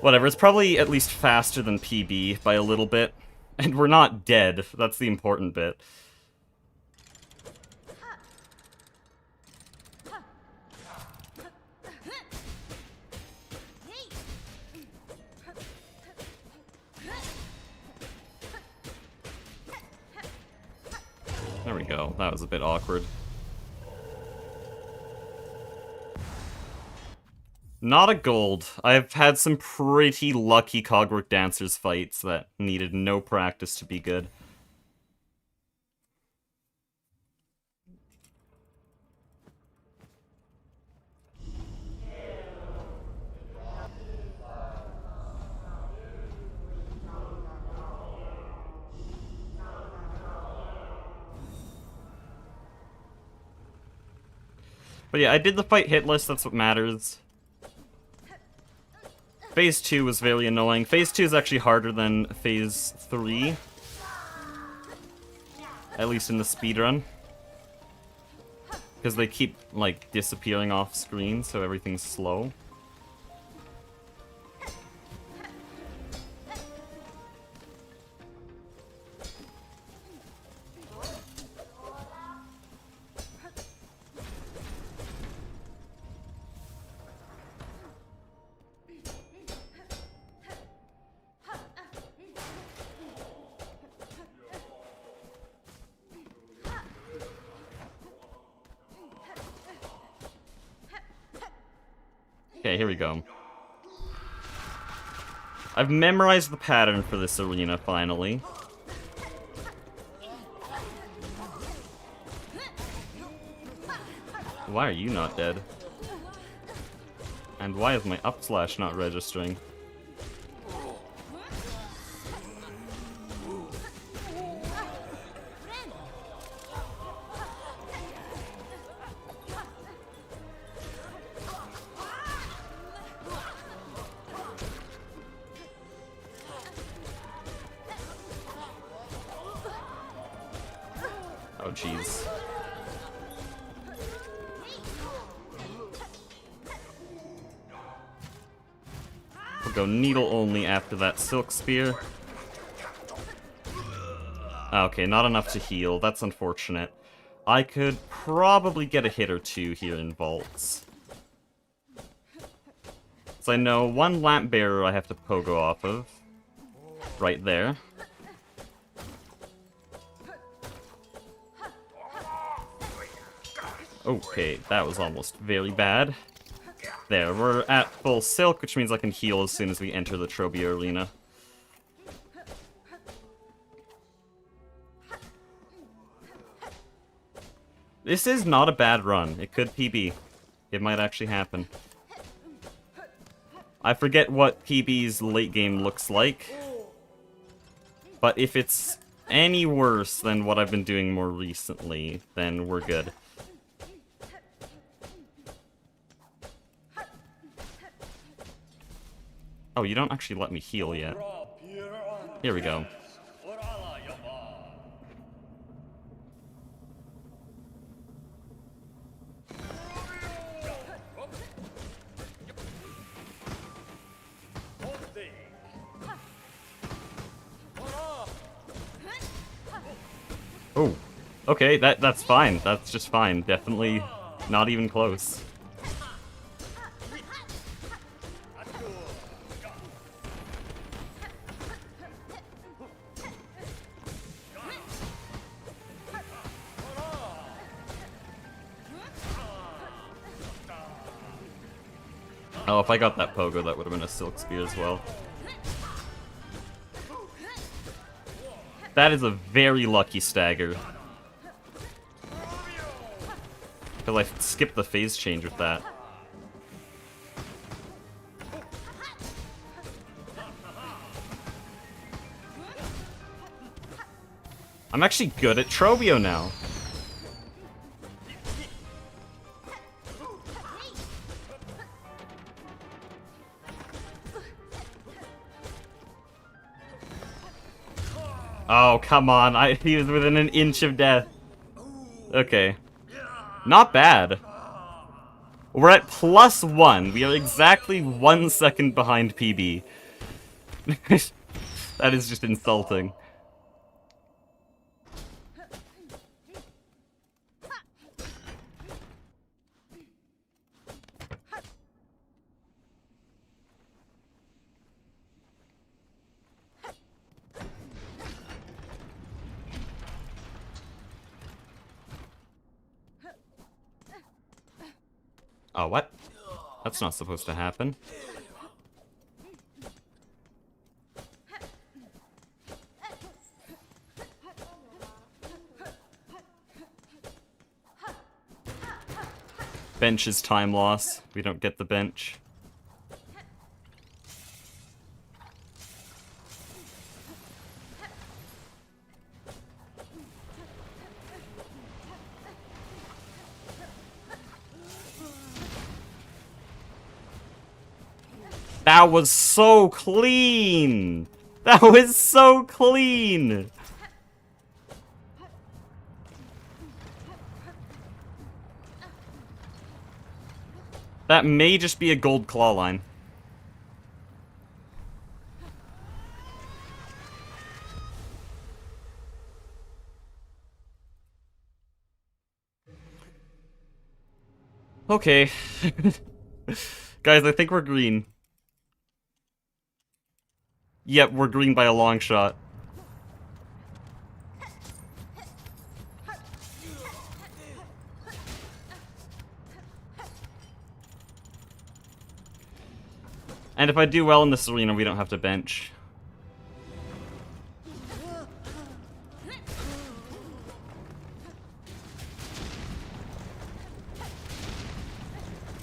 Whatever, it's probably at least faster than PB by a little bit. And we're not dead. That's the important bit. There we go. That was a bit awkward. Not a gold. I've had some pretty lucky Cogwork Dancers fights that needed no practice to be good. But yeah, I did the fight hit list, that's what matters. Phase 2 was very annoying. Phase 2 is actually harder than Phase 3. At least in the speedrun. Because they keep, like, disappearing off screen, so everything's slow. Okay, here we go. I've memorized the pattern for this arena, finally. Why are you not dead? And why is my up slash not registering? Oh, jeez. We'll go needle only after that Silk Spear. Okay, not enough to heal. That's unfortunate. I could probably get a hit or two here in vaults. So I know one lamp bearer I have to pogo off of. Right there. Okay, that was almost very bad. There, we're at full silk, which means I can heal as soon as we enter the Trobia arena. This is not a bad run. It could PB. It might actually happen. I forget what PB's late game looks like. But if it's any worse than what I've been doing more recently, then we're good. Oh, you don't actually let me heal yet. Here we go. Oh, okay, that's fine. That's just fine. Definitely not even close. Oh, if I got that pogo, that would have been a Silk Spear as well. That is a very lucky stagger. Because I skipped the phase change with that. I'm actually good at Trobio now. Oh, come on. He was within an inch of death. Okay. Not bad. We're at +1. We are exactly 1 second behind PB. That is just insulting. Oh, what? That's not supposed to happen. Bench is time loss. We don't get the bench. That was so clean! That was so clean! That may just be a gold claw line. Okay. Guys, I think we're green. Yep, we're green by a long shot. And if I do well in this arena, we don't have to bench.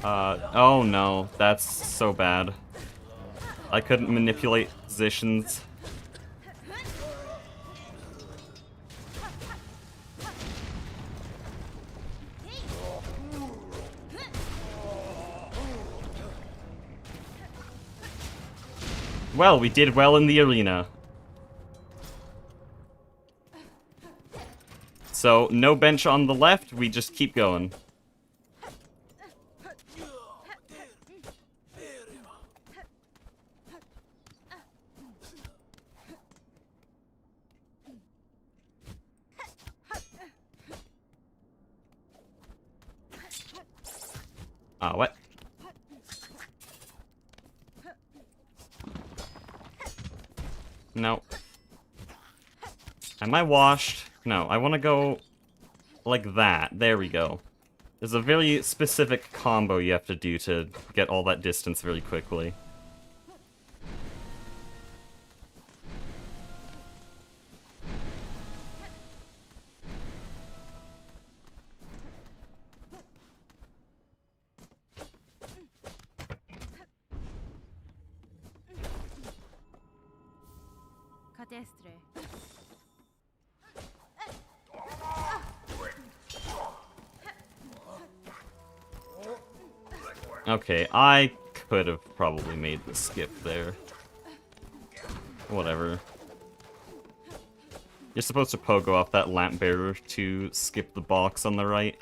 Oh no, that's so bad. I couldn't manipulate positions. Well, we did well in the arena. So, no bench on the left, we just keep going. What? No. Am I washed? No, I want to go like that. There we go. There's a very specific combo you have to do to get all that distance very quickly. Okay, I could have probably made the skip there. Whatever. You're supposed to pogo off that lamp bearer to skip the box on the right.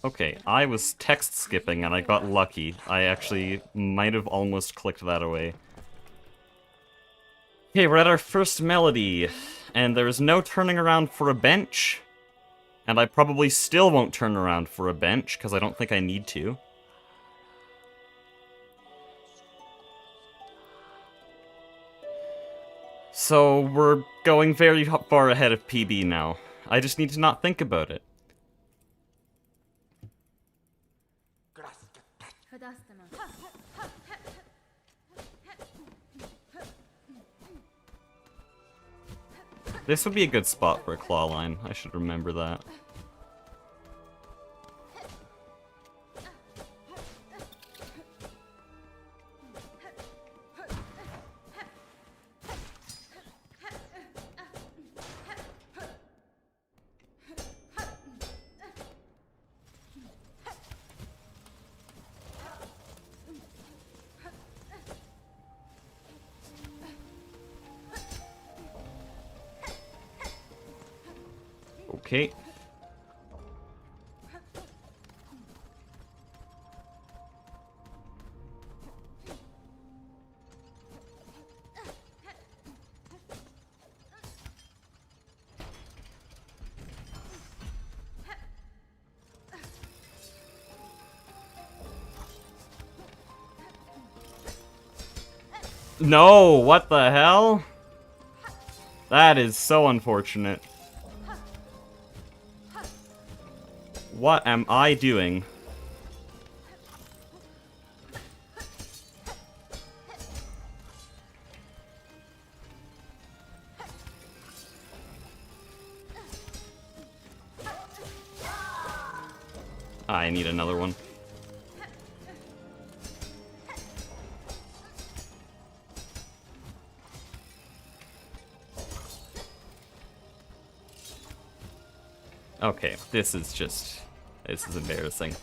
Okay, I was text skipping and I got lucky. I actually might have almost clicked that away. Okay, we're at our first melody, and there is no turning around for a bench. And I probably still won't turn around for a bench, because I don't think I need to. So we're going very far ahead of PB now. I just need to not think about it. This would be a good spot for a claw line. I should remember that. Okay. No, what the hell? That is so unfortunate. What am I doing? I need another one. Okay, this is embarrassing.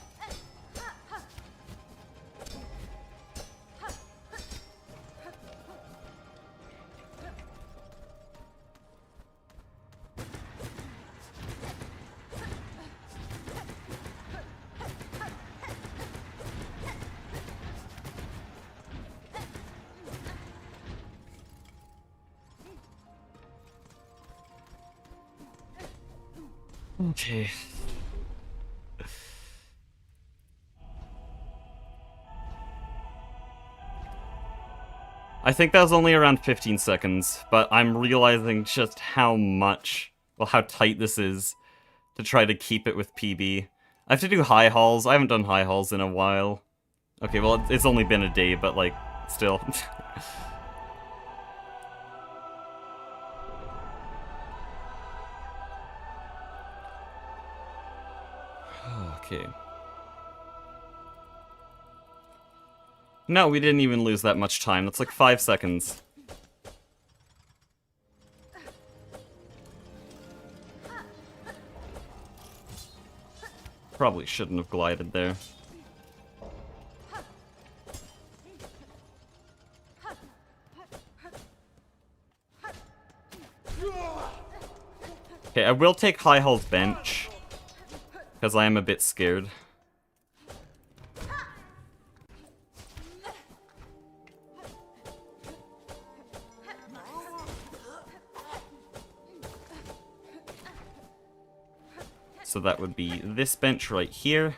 Okay. I think that was only around 15 seconds, but I'm realizing just how tight this is to try to keep it with PB. I have to do high hauls. I haven't done high hauls in a while. Okay, well, it's only been a day, but, like, still. Okay. No, we didn't even lose that much time. That's like 5 seconds. Probably shouldn't have glided there. Okay, I will take High Hall's bench, because I am a bit scared. So that would be this bench right here.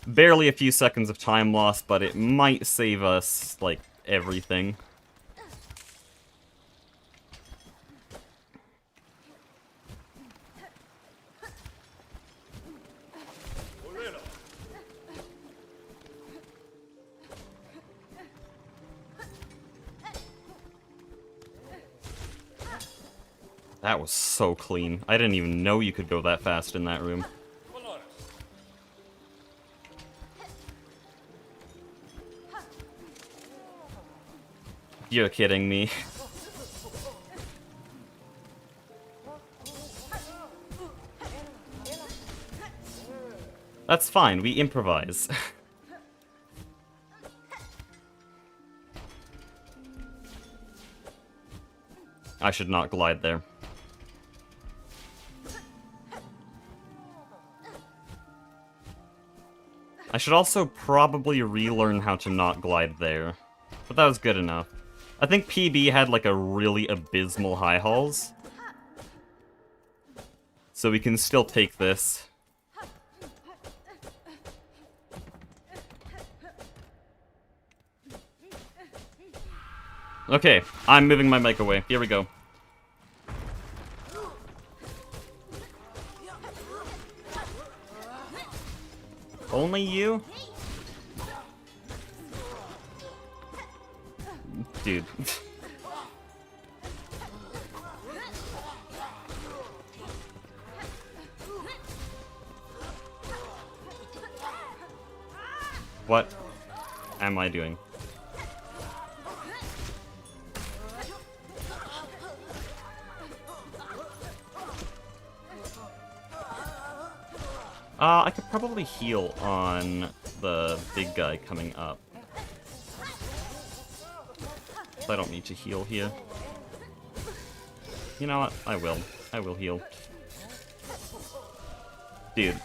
Barely a few seconds of time lost, but it might save us, like, everything. That was so clean. I didn't even know you could go that fast in that room. You're kidding me. That's fine, we improvise. I should not glide there. I should also probably relearn how to not glide there. But that was good enough. I think PB had like a really abysmal high hauls. So we can still take this. Okay, I'm moving my mic away. Here we go. Only you? Dude. What am I doing? I could probably heal on the big guy coming up. So I don't need to heal here. You know what? I will. I will heal. Dude.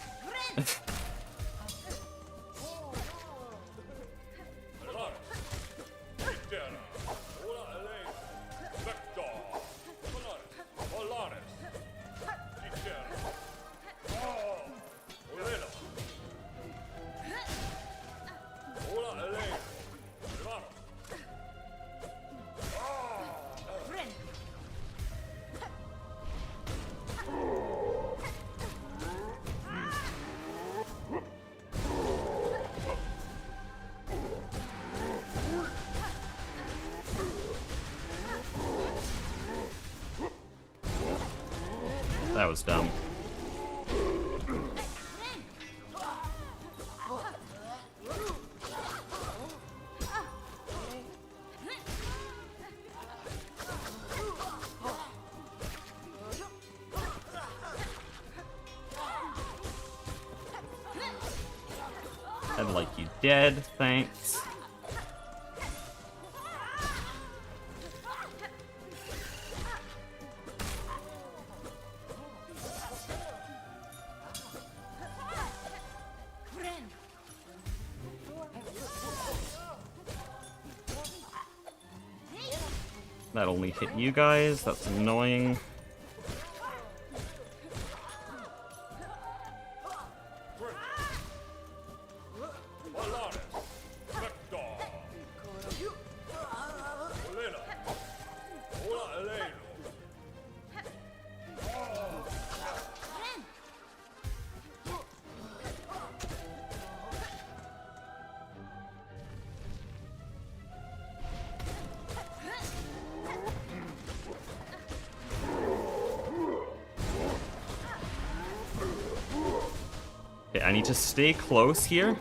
That was dumb. I'd like you dead, thanks. That only hit you guys, that's annoying. Okay, I need to stay close here.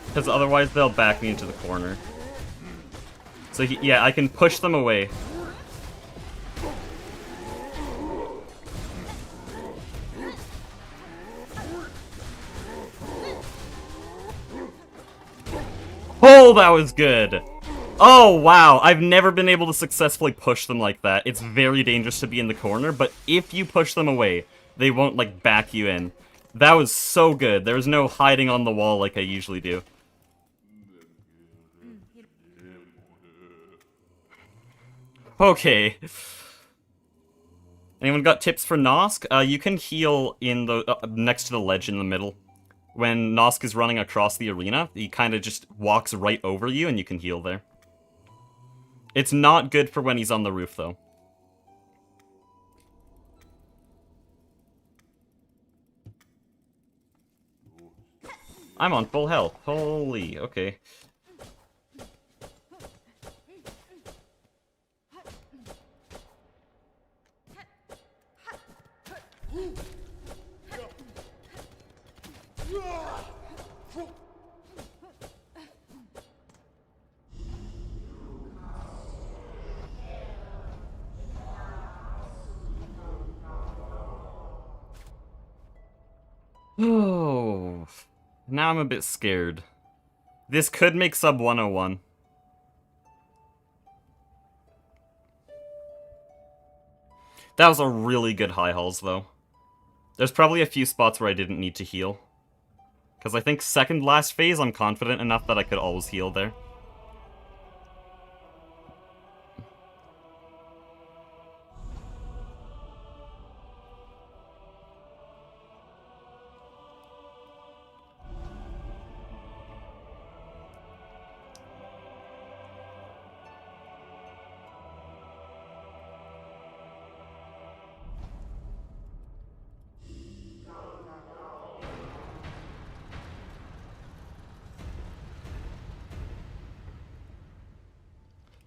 Because otherwise they'll back me into the corner. So yeah, I can push them away. Oh, that was good! Oh, wow, I've never been able to successfully push them like that. It's very dangerous to be in the corner, but if you push them away, they won't, like, back you in. That was so good. There was no hiding on the wall like I usually do. Okay. Anyone got tips for Nosk? You can heal in the next to the ledge in the middle. When Nosk is running across the arena, he kind of just walks right over you and you can heal there. It's not good for when he's on the roof, though. I'm on full health. Holy, okay. Oh, now I'm a bit scared. This could make sub 101. That was a really good high halls, though. There's probably a few spots where I didn't need to heal. Because I think second last phase, I'm confident enough that I could always heal there.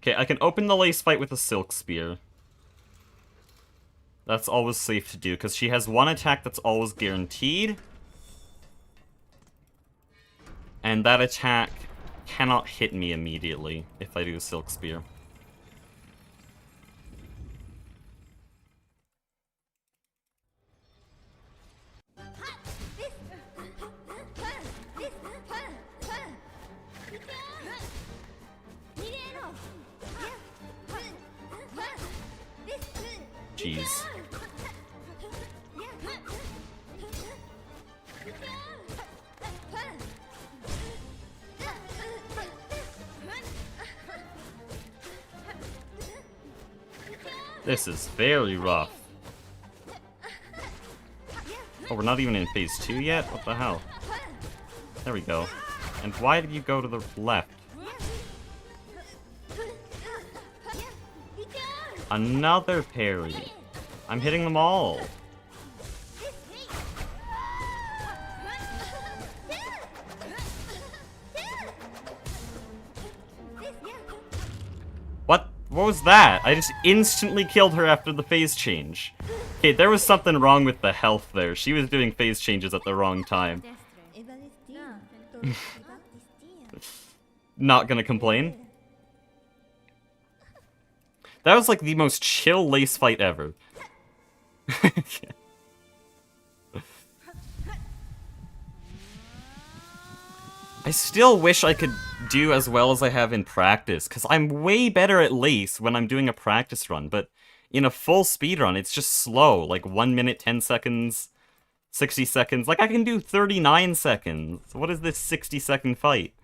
Okay, I can open the lace fight with a silk spear. That's always safe to do, because she has one attack that's always guaranteed. And that attack cannot hit me immediately if I do a silk spear. Jeez. This is very rough. Oh, we're not even in phase 2 yet? What the hell? There we go. And why did you go to the left? Another parry. I'm hitting them all. What? What was that? I just instantly killed her after the phase change. Okay, there was something wrong with the health there. She was doing phase changes at the wrong time. Not gonna complain. That was like the most chill lace fight ever. I still wish I could do as well as I have in practice, because I'm way better at lace when I'm doing a practice run, but in a full speed run, it's just slow, like 1 minute, 10 seconds, 60 seconds. Like, I can do 39 seconds. What is this 60-second fight?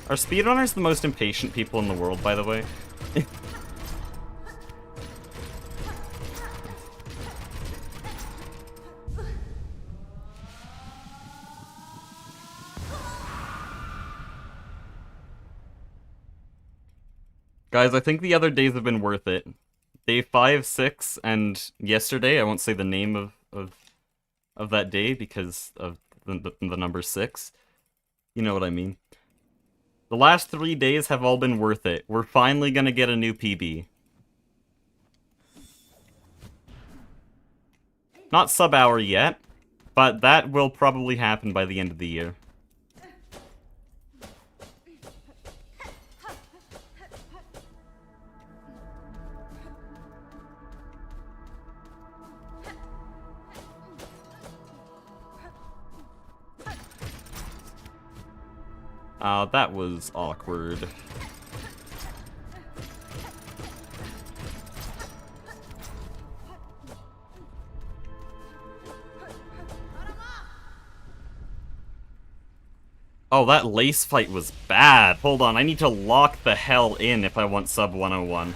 Are speedrunners the most impatient people in the world, by the way? Guys, I think the other days have been worth it. Day 5, 6, and yesterday, I won't say the name of that day because of the number 6. You know what I mean. The last 3 days have all been worth it. We're finally gonna get a new PB. Not sub-hour yet, but that will probably happen by the end of the year. That was awkward. Oh, that lace fight was bad. Hold on, I need to lock the hell in if I want sub 101.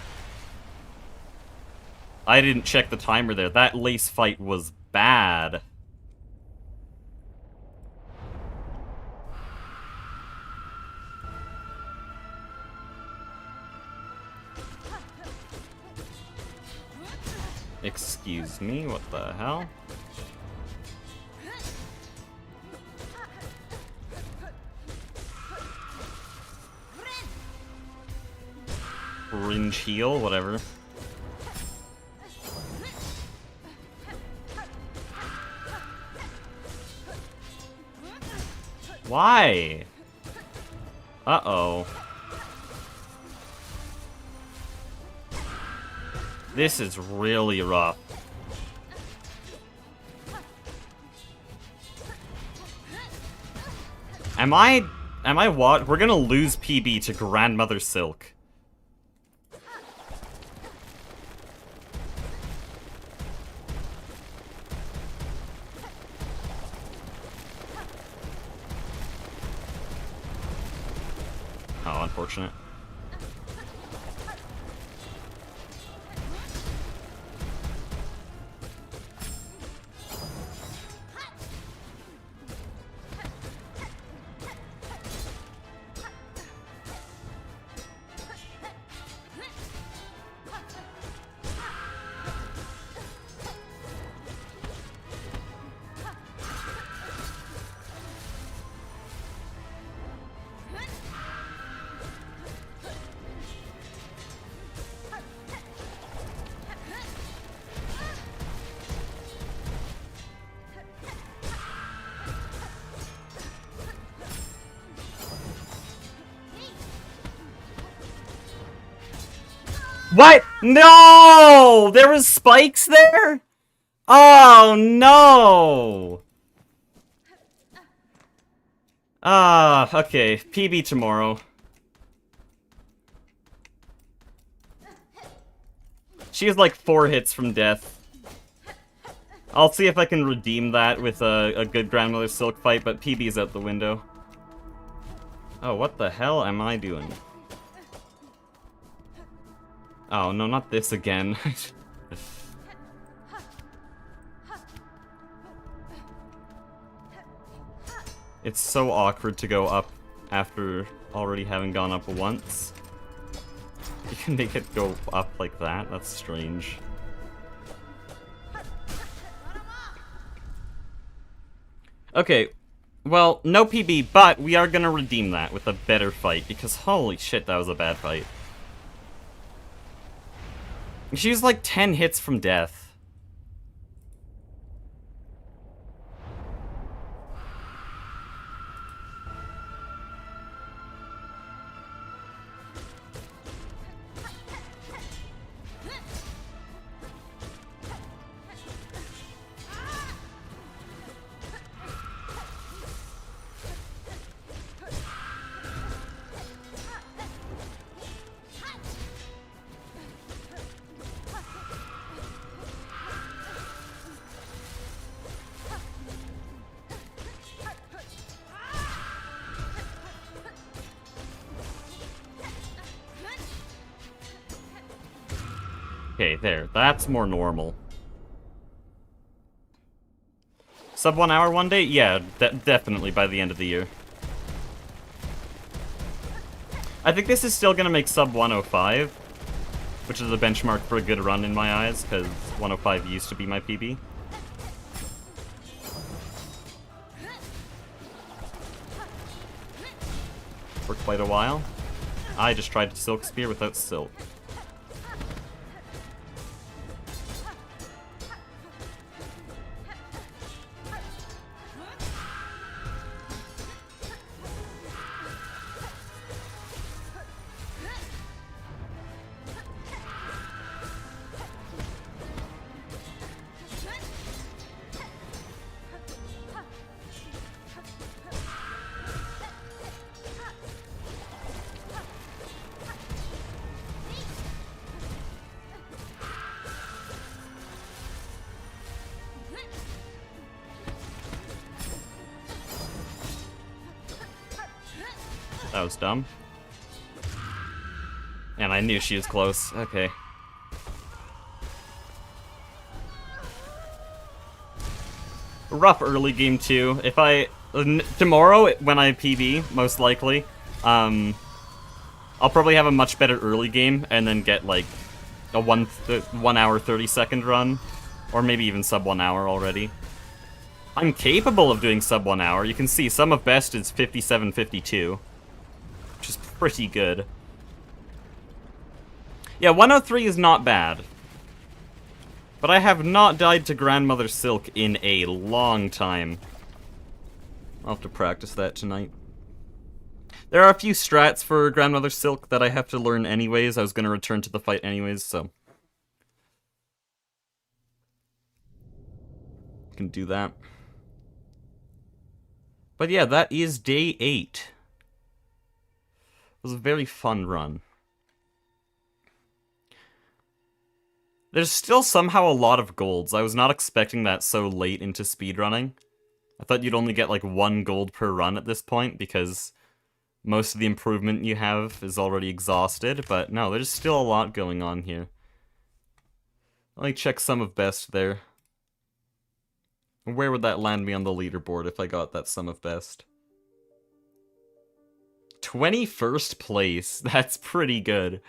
I didn't check the timer there. That lace fight was bad. Excuse me, what the hell? Fringe heal, whatever. Why? Uh-oh. This is really rough. Am I what? We're gonna lose PB to Grandmother Silk. Oh, unfortunate. What? No! There was spikes there? Oh, no! Okay. PB tomorrow. She has like 4 hits from death. I'll see if I can redeem that with a good Grandmother Silk fight, but PB's out the window. Oh, what the hell am I doing? Oh, no, not this again. It's so awkward to go up after already having gone up once. You can make it go up like that? That's strange. Okay, Well, no PB, but we are gonna redeem that with a better fight, because holy shit, that was a bad fight. She was like 10 hits from death. Okay, there. That's more normal. Sub 1 hour one day? Yeah, definitely by the end of the year. I think this is still gonna make sub 105, which is a benchmark for a good run in my eyes, because 105 used to be my PB. For quite a while. I just tried to Silk Spear without Silk. That was dumb. And I knew she was close. Okay. Rough early game too. If I... tomorrow, when I PB, most likely, I'll probably have a much better early game, and then get, like, a 1 hour 30-second run. Or maybe even sub 1 hour already. I'm capable of doing sub 1 hour. You can see some of best is 57.52. Which is pretty good. Yeah, 103 is not bad. But I have not died to Grandmother Silk in a long time. I'll have to practice that tonight. There are a few strats for Grandmother Silk that I have to learn anyways. I was going to return to the fight anyways, so... can do that. But yeah, that is day 8. It was a very fun run. There's still somehow a lot of golds. I was not expecting that so late into speedrunning. I thought you'd only get like 1 gold per run at this point, because most of the improvement you have is already exhausted, but no, there's still a lot going on here. Let me check some of best there. Where would that land me on the leaderboard if I got that sum of best? 21st place. That's pretty good.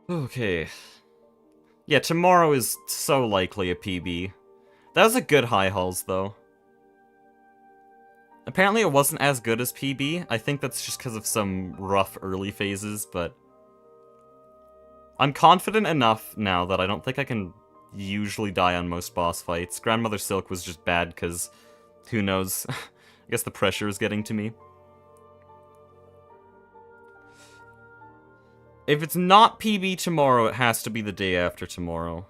Okay. Yeah, tomorrow is so likely a PB. That was a good high hulls, though. Apparently it wasn't as good as PB. I think that's just because of some rough early phases, but... I'm confident enough now that I don't think I can usually die on most boss fights. Grandmother Silk was just bad because, who knows, I guess the pressure is getting to me. If it's not PB tomorrow, it has to be the day after tomorrow.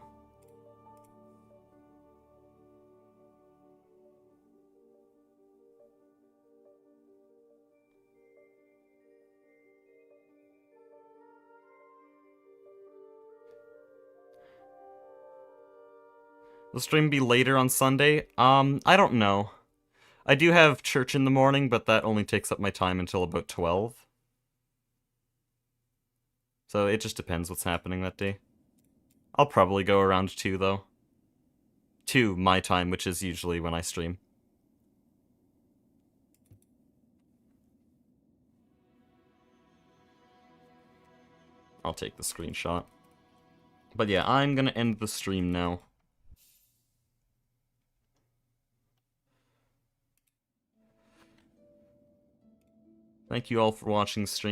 Will the stream be later on Sunday? I don't know. I do have church in the morning, but that only takes up my time until about 12. So it just depends what's happening that day. I'll probably go around 2, though. 2 my time, which is usually when I stream. I'll take the screenshot. But yeah, I'm gonna end the stream now. Thank you all for watching the stream.